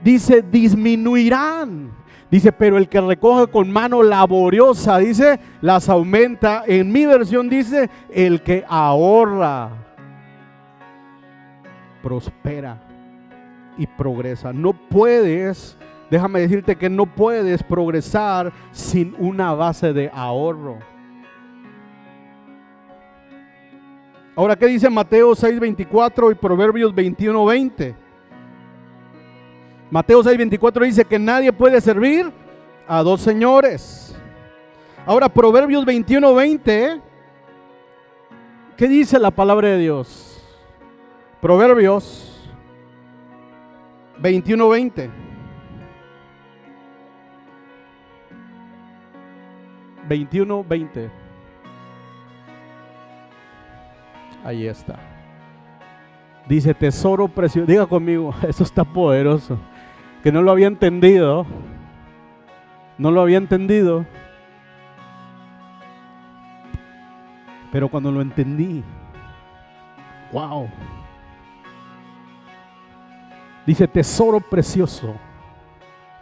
dice, disminuirán. Dice, pero el que recoge con mano laboriosa, dice, las aumenta. En mi versión dice, el que ahorra prospera y progresa. No puedes, déjame decirte que no puedes progresar sin una base de ahorro. Ahora, ¿qué dice Mateo 6:24 y Proverbios 21:20? Mateo 6:24 dice que nadie puede servir a dos señores. Ahora, Proverbios 21:20, ¿qué dice la palabra de Dios? Proverbios 21:20. 21:20. Ahí está. Dice, tesoro precioso. Diga conmigo, eso está poderoso. Que no lo había entendido. No lo había entendido. Pero cuando lo entendí, wow. Dice, tesoro precioso.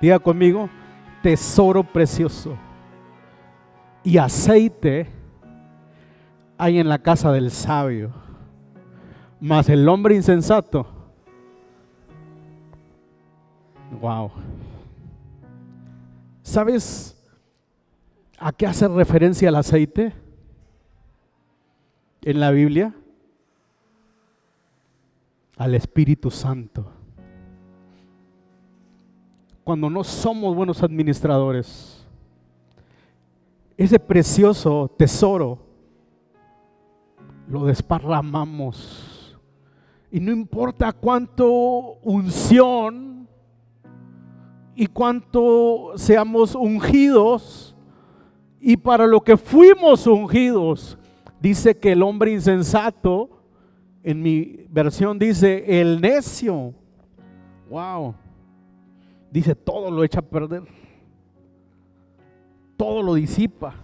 Diga conmigo, tesoro precioso y aceite hay en la casa del sabio, mas el hombre insensato. Wow. ¿Sabes a qué hace referencia el aceite en la Biblia? Al Espíritu Santo. Cuando no somos buenos administradores, ese precioso tesoro lo desparramamos. Y no importa cuánto unción y cuánto seamos ungidos, y para lo que fuimos ungidos, dice que el hombre insensato, en mi versión dice el necio, wow, dice todo lo echa a perder, todo lo disipa.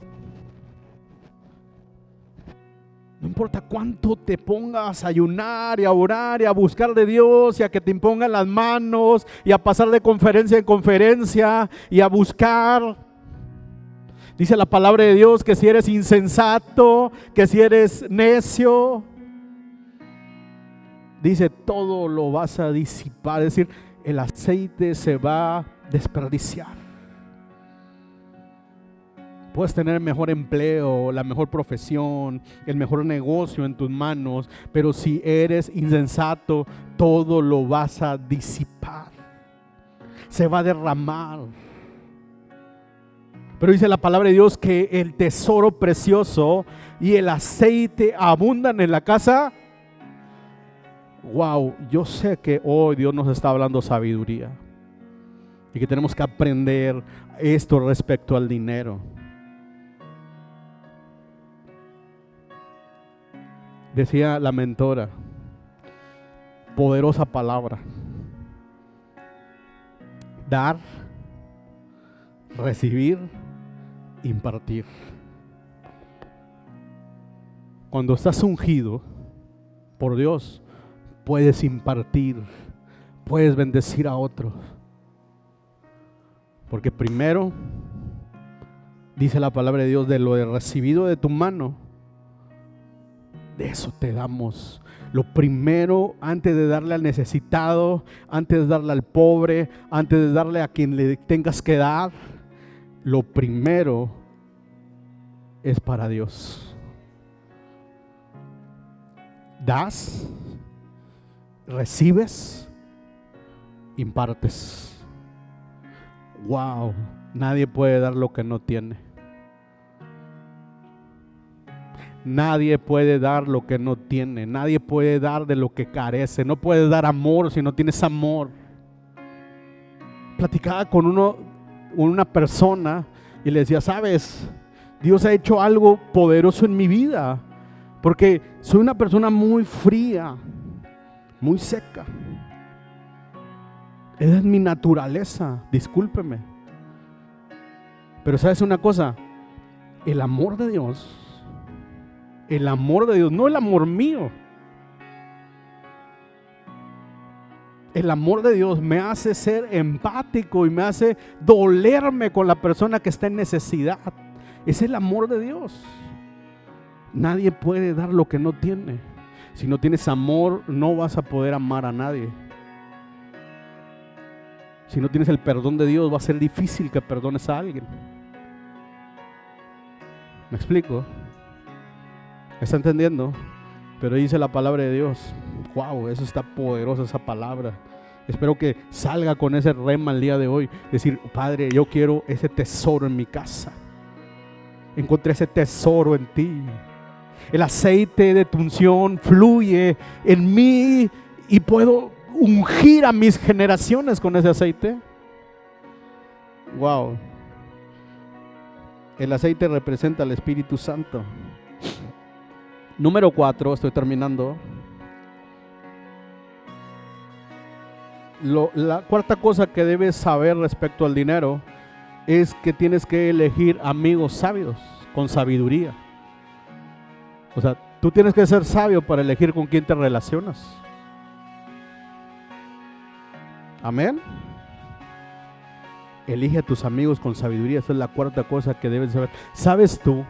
No importa cuánto te pongas a ayunar y a orar y a buscar de Dios y a que te impongan las manos y a pasar de conferencia en conferencia y a buscar. Dice la palabra de Dios que si eres insensato, que si eres necio, dice todo lo vas a disipar. Es decir, el aceite se va a desperdiciar. Puedes tener el mejor empleo, la mejor profesión, el mejor negocio en tus manos, pero si eres insensato, todo lo vas a disipar. Se va a derramar. Pero dice la palabra de Dios que el tesoro precioso y el aceite abundan en la casa. Wow, yo sé que hoy Dios nos está hablando sabiduría y que tenemos que aprender esto respecto al dinero. Decía la mentora, poderosa palabra: dar, recibir, impartir. Cuando estás ungido por Dios, puedes impartir, puedes bendecir a otros. Porque primero, dice la palabra de Dios, de lo recibido de tu mano, de eso te damos. Lo primero, antes de darle al necesitado, antes de darle al pobre, antes de darle a quien le tengas que dar, lo primero es para Dios. Das, recibes, impartes. Wow, nadie puede dar lo que no tiene. Nadie puede dar lo que no tiene. Nadie puede dar de lo que carece. No puedes dar amor si no tienes amor. Platicaba con una persona y le decía, sabes, Dios ha hecho algo poderoso en mi vida, porque soy una persona muy fría, muy seca. Esa es mi naturaleza, discúlpeme. Pero ¿sabes una cosa? El amor de Dios, no el amor mío. El amor de Dios me hace ser empático y me hace dolerme con la persona que está en necesidad. Es el amor de Dios. Nadie puede dar lo que no tiene. Si no tienes amor, no vas a poder amar a nadie. Si no tienes el perdón de Dios, va a ser difícil que perdones a alguien. ¿Me explico? ¿Me está entendiendo? Pero dice la palabra de Dios. Wow, eso está poderosa, esa palabra. Espero que salga con ese rema el día de hoy. Decir, Padre, yo quiero ese tesoro en mi casa. Encontré ese tesoro en ti. El aceite de tu unción fluye en mí y puedo ungir a mis generaciones con ese aceite. Wow. El aceite representa al Espíritu Santo. Número 4, estoy terminando. La cuarta cosa que debes saber respecto al dinero es que tienes que elegir amigos sabios, con sabiduría. O sea, tú tienes que ser sabio para elegir con quién te relacionas. Amén. Elige a tus amigos con sabiduría. Esa es la cuarta cosa que debes saber. ¿Sabes tú?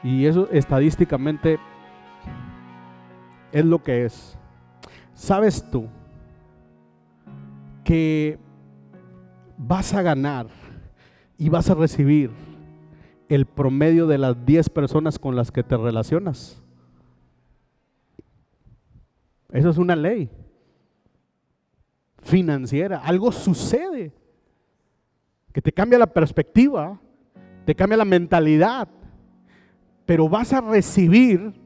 Y eso estadísticamente es lo que es. ¿Sabes tú que vas a ganar y vas a recibir el promedio de las 10 personas con las que te relacionas? Eso es una ley financiera. Algo sucede que te cambia la perspectiva, te cambia la mentalidad, pero vas a recibir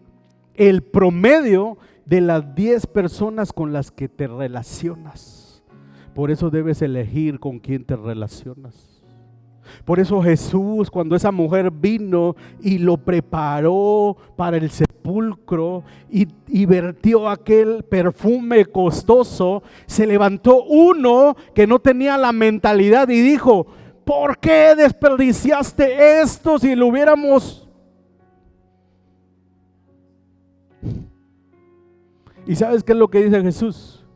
el promedio de las 10 personas con las que te relacionas. Por eso debes elegir con quién te relacionas. Por eso Jesús, cuando esa mujer vino y lo preparó para el sepulcro y vertió aquel perfume costoso, se levantó uno que no tenía la mentalidad y dijo, ¿por qué desperdiciaste esto si lo hubiéramos? ¿Y sabes qué es lo que dice Jesús?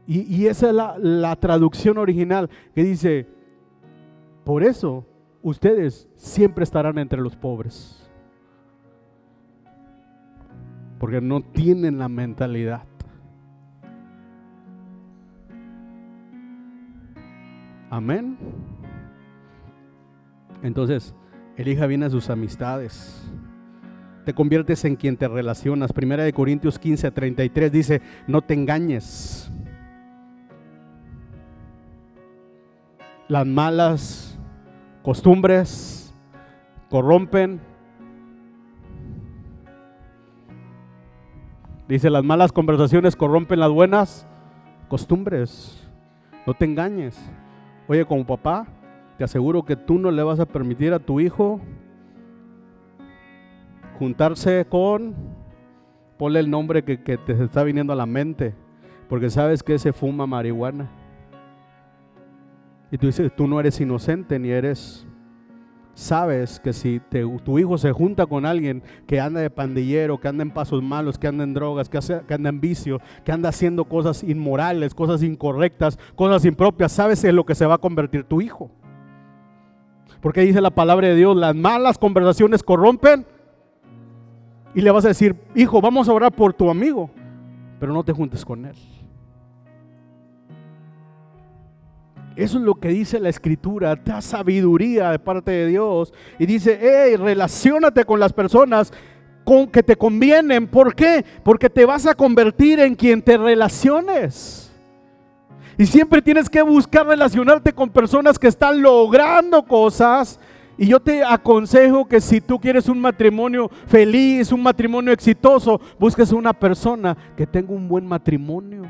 Y esa es la traducción original que dice, por eso ustedes siempre estarán entre los pobres, porque no tienen la mentalidad. Amén. Entonces, elija bien a sus amistades. Te conviertes en quien te relacionas. 1 Corintios 15:33 dice, no te engañes. Las malas costumbres corrompen. Dice, las malas conversaciones corrompen las buenas costumbres. No te engañes. Oye, como papá, te aseguro que tú no le vas a permitir a tu hijo juntarse con, ponle el nombre que te está viniendo a la mente, porque sabes que se fuma marihuana. Y tú dices, tú no eres inocente ni eres... Sabes que si tu hijo se junta con alguien que anda de pandillero, que anda en pasos malos, que anda en drogas, que anda en vicio, que anda haciendo cosas inmorales, cosas incorrectas, cosas impropias, sabes en lo que se va a convertir tu hijo. Porque dice la palabra de Dios, las malas conversaciones corrompen. Y le vas a decir, hijo, vamos a orar por tu amigo, pero no te juntes con él. Eso es lo que dice la Escritura, da sabiduría de parte de Dios. Y dice, hey, relaciónate con las personas que te convienen. ¿Por qué? Porque te vas a convertir en quien te relaciones. Y siempre tienes que buscar relacionarte con personas que están logrando cosas. Y yo te aconsejo que si tú quieres un matrimonio feliz, un matrimonio exitoso, busques una persona que tenga un buen matrimonio.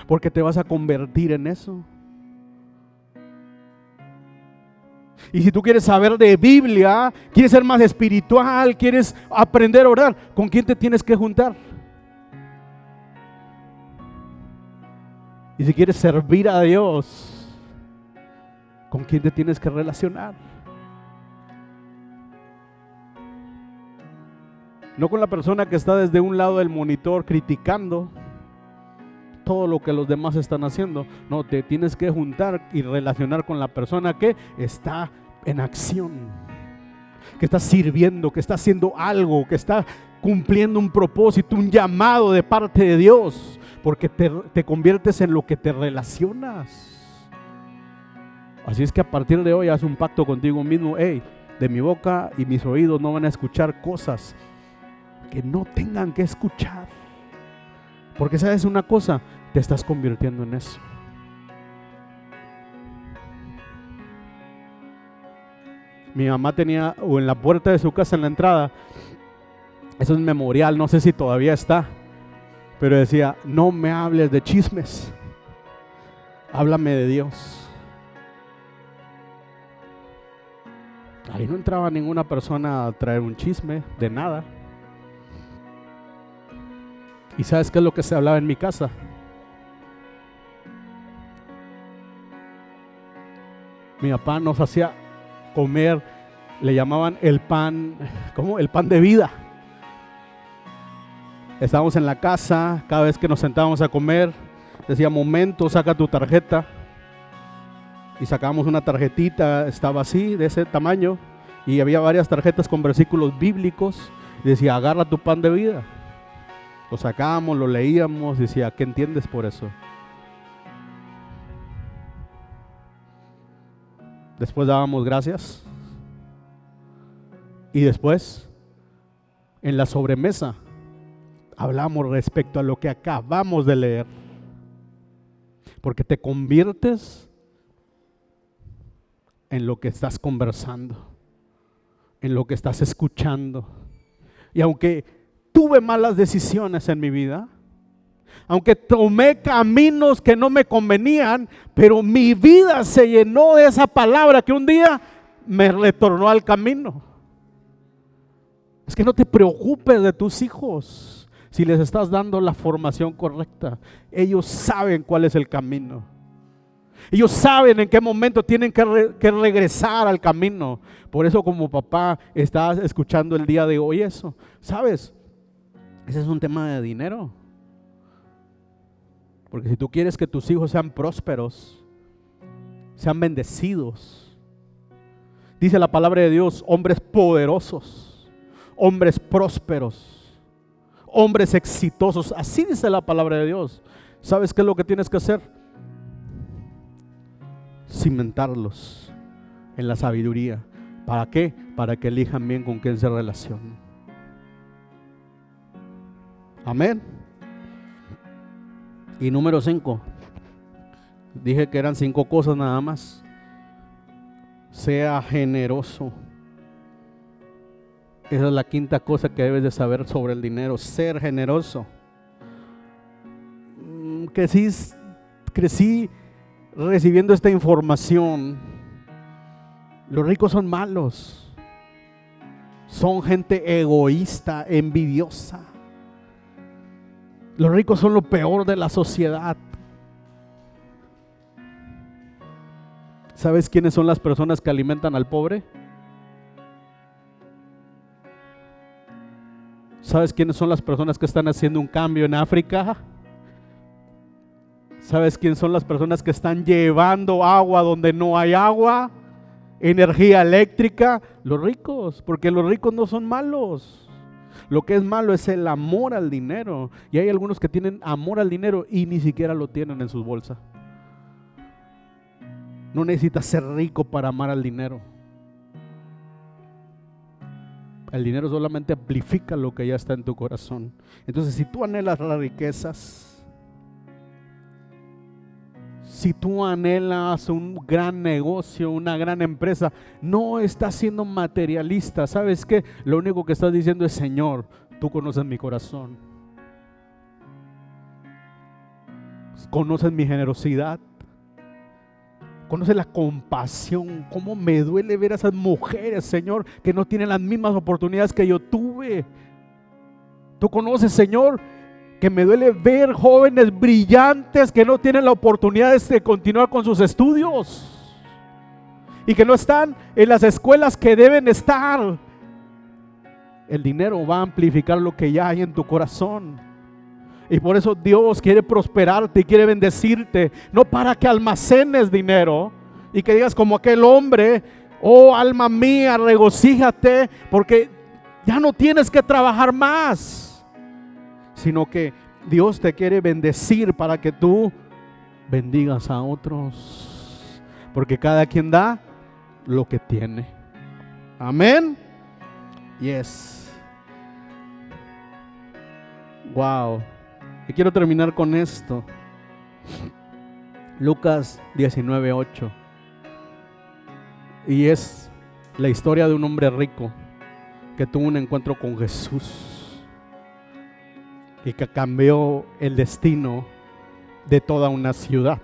Porque te vas a convertir en eso. Y si tú quieres saber de Biblia, quieres ser más espiritual, quieres aprender a orar, ¿con quién te tienes que juntar? Y si quieres servir a Dios, ¿con quién te tienes que relacionar? No con la persona que está desde un lado del monitor criticando todo lo que los demás están haciendo. No, te tienes que juntar y relacionar con la persona que está en acción, que está sirviendo, que está haciendo algo, que está cumpliendo un propósito, un llamado de parte de Dios, porque te conviertes en lo que te relacionas. Así es que a partir de hoy haz un pacto contigo mismo. Hey, de mi boca y mis oídos no van a escuchar cosas que no tengan que escuchar. Porque sabes una cosa, te estás convirtiendo en eso. Mi mamá tenía, o en la puerta de su casa, en la entrada, eso es memorial, no sé si todavía está, pero decía, no me hables de chismes, háblame de Dios. Ahí no entraba ninguna persona a traer un chisme de nada. ¿Y sabes qué es lo que se hablaba en mi casa? Mi papá nos hacía comer, le llamaban el pan, ¿cómo? El pan de vida. Estábamos en la casa, cada vez que nos sentábamos a comer, decía, momento, saca tu tarjeta. Y sacábamos una tarjetita, estaba así, de ese tamaño, y había varias tarjetas con versículos bíblicos. Y decía, agarra tu pan de vida. Lo sacábamos, lo leíamos, decía, ¿qué entiendes por eso? Después dábamos gracias. Y después, en la sobremesa, hablamos respecto a lo que acabamos de leer. Porque te conviertes en lo que estás conversando, en lo que estás escuchando. Y aunque tuve malas decisiones en mi vida, aunque tomé caminos que no me convenían, pero mi vida se llenó de esa palabra que un día me retornó al camino. Es que no te preocupes de tus hijos si les estás dando la formación correcta. Ellos saben cuál es el camino. Ellos saben en qué momento tienen que regresar al camino. Por eso, como papá, estás escuchando el día de hoy eso. ¿Sabes? Ese es un tema de dinero. Porque si tú quieres que tus hijos sean prósperos, sean bendecidos, dice la palabra de Dios, hombres poderosos, hombres prósperos, hombres exitosos. Así dice la palabra de Dios. ¿Sabes qué es lo que tienes que hacer? Cimentarlos en la sabiduría. ¿Para qué? Para que elijan bien con quién se relacionan. Amén. Y número 5. Dije que eran 5 cosas nada más. sea generoso. Esa es la quinta cosa que debes de saber sobre el dinero, ser generoso. Crecí recibiendo esta información. Los ricos son malos, son gente egoísta, envidiosa. Los ricos son lo peor de la sociedad. ¿Sabes quiénes son las personas que alimentan al pobre? ¿Sabes quiénes son las personas que están haciendo un cambio en África? ¿Sabes quiénes son las personas que están llevando agua donde no hay agua? Energía eléctrica. Los ricos, porque los ricos no son malos. Lo que es malo es el amor al dinero. Y hay algunos que tienen amor al dinero y ni siquiera lo tienen en sus bolsas. No necesitas ser rico para amar al dinero. El dinero solamente amplifica lo que ya está en tu corazón. Entonces, si tú anhelas las riquezas, si tú anhelas un gran negocio, una gran empresa, no estás siendo materialista. ¿Sabes qué? Lo único que estás diciendo es: Señor, tú conoces mi corazón, conoces mi generosidad, conoces la compasión. Cómo me duele ver a esas mujeres, Señor, que no tienen las mismas oportunidades que yo tuve. Tú conoces, Señor, que me duele ver jóvenes brillantes que no tienen la oportunidad de continuar con sus estudios y que no están en las escuelas que deben estar. El dinero va a amplificar lo que ya hay en tu corazón. Y por eso Dios quiere prosperarte y quiere bendecirte, no para que almacenes dinero y que digas como aquel hombre: oh alma mía, regocíjate porque ya no tienes que trabajar más, sino que Dios te quiere bendecir para que tú bendigas a otros, porque cada quien da lo que tiene. Amén. Yes. Wow. Y quiero terminar con esto. Lucas 19:8. Y es la historia de un hombre rico que tuvo un encuentro con Jesús y que cambió el destino de toda una ciudad.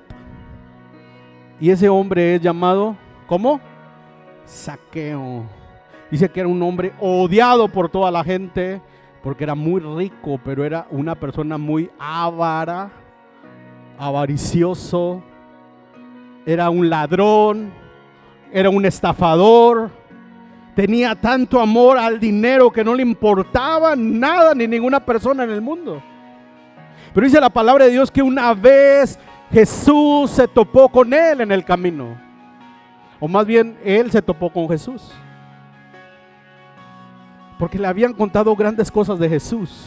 Y ese hombre es llamado, ¿cómo? Zaqueo. Dice que era un hombre odiado por toda la gente, porque era muy rico, pero era una persona muy avara, avaricioso, era un ladrón, era un estafador, tenía tanto amor al dinero que no le importaba nada ni ninguna persona en el mundo. Pero dice la palabra de Dios que una vez Jesús se topó con él en el camino, o más bien él se topó con Jesús, porque le habían contado grandes cosas de Jesús.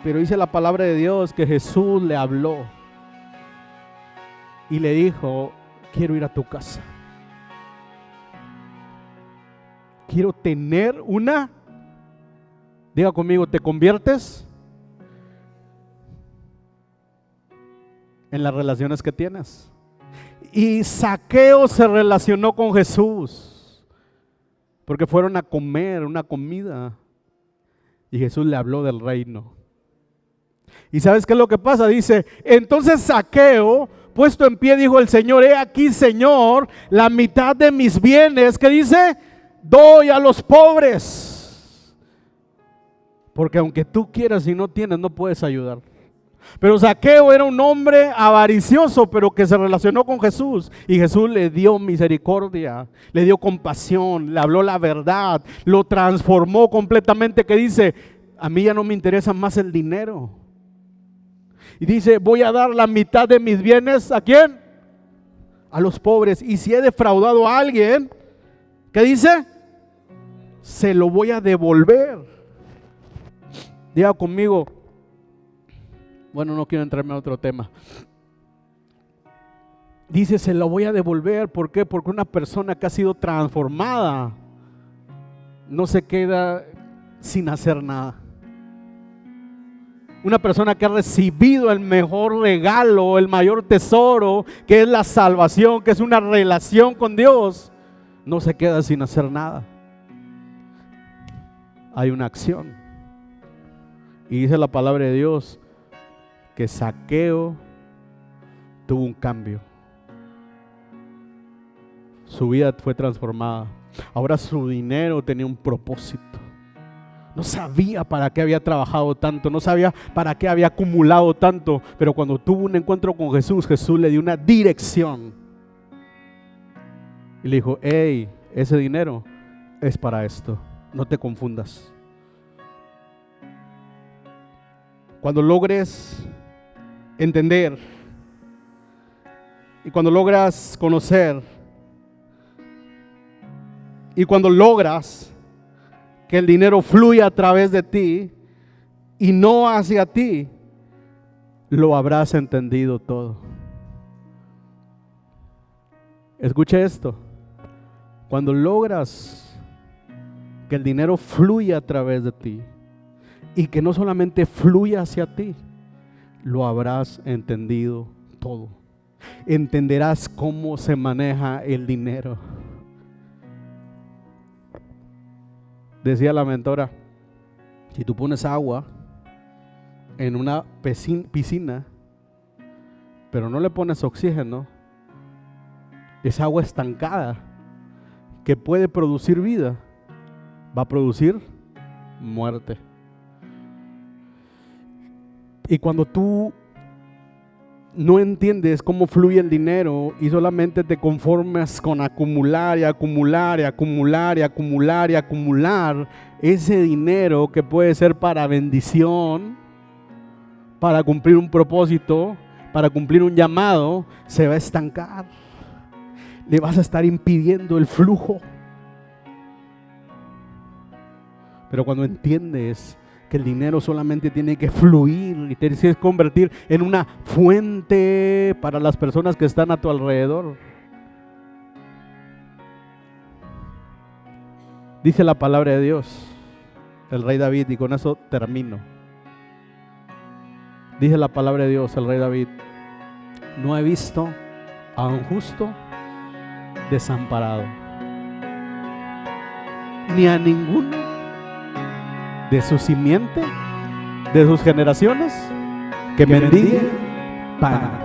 Pero dice la palabra de Dios que Jesús le habló y le dijo: quiero ir a tu casa, quiero tener una, diga conmigo, te conviertes en las relaciones que tienes. Y Zaqueo se relacionó con Jesús porque fueron a comer una comida y Jesús le habló del reino. ¿Y sabes qué es lo que pasa? Dice: entonces Zaqueo, puesto en pie, dijo el Señor: he aquí, Señor, la mitad de mis bienes, ¿qué dice? Doy a los pobres. Porque aunque tú quieras y no tienes, no puedes ayudar. Pero Zaqueo era un hombre avaricioso, pero que se relacionó con Jesús, y Jesús le dio misericordia, le dio compasión, le habló la verdad, lo transformó completamente, que dice: a mí ya no me interesa más el dinero. Y dice: voy a dar la mitad de mis bienes, ¿a quién? A los pobres. Y si he defraudado a alguien, ¿qué dice? Se lo voy a devolver. Diga conmigo. Bueno, no quiero entrarme a otro tema. Dice: se lo voy a devolver. ¿Por qué? Porque una persona que ha sido transformada no se queda sin hacer nada. Una persona que ha recibido el mejor regalo, el mayor tesoro, que es la salvación, que es una relación con Dios, no se queda sin hacer nada. Hay una acción. Y dice la palabra de Dios que Zaqueo tuvo un cambio. Su vida fue transformada. Ahora su dinero tenía un propósito. No sabía para qué había trabajado tanto, no sabía para qué había acumulado tanto, pero cuando tuvo un encuentro con Jesús, Jesús le dio una dirección. Y le dijo, hey, ese dinero es para esto, no te confundas. Cuando logres entender y cuando logras conocer y cuando logras que el dinero fluya a través de ti y no hacia ti, lo habrás entendido todo. Escuche esto. Cuando logras que el dinero fluya a través de ti y que no solamente fluya hacia ti, lo habrás entendido todo. Entenderás cómo se maneja el dinero. Decía la mentora, si tú pones agua en una piscina, pero no le pones oxígeno, esa agua estancada que puede producir vida, va a producir muerte. Y cuando tú no entiendes cómo fluye el dinero y solamente te conformas con acumular y acumular y acumular y acumular y acumular ese dinero que puede ser para bendición, para cumplir un propósito, para cumplir un llamado, se va a estancar. Le vas a estar impidiendo el flujo. Pero cuando entiendes que el dinero solamente tiene que fluir y te tienes que convertir en una fuente para las personas que están a tu alrededor. Dice la palabra de Dios, el rey David, y con eso termino. Dice la palabra de Dios, el rey David, no he visto a un justo desamparado, ni a ninguno de su simiente, de sus generaciones, que mendigue pan.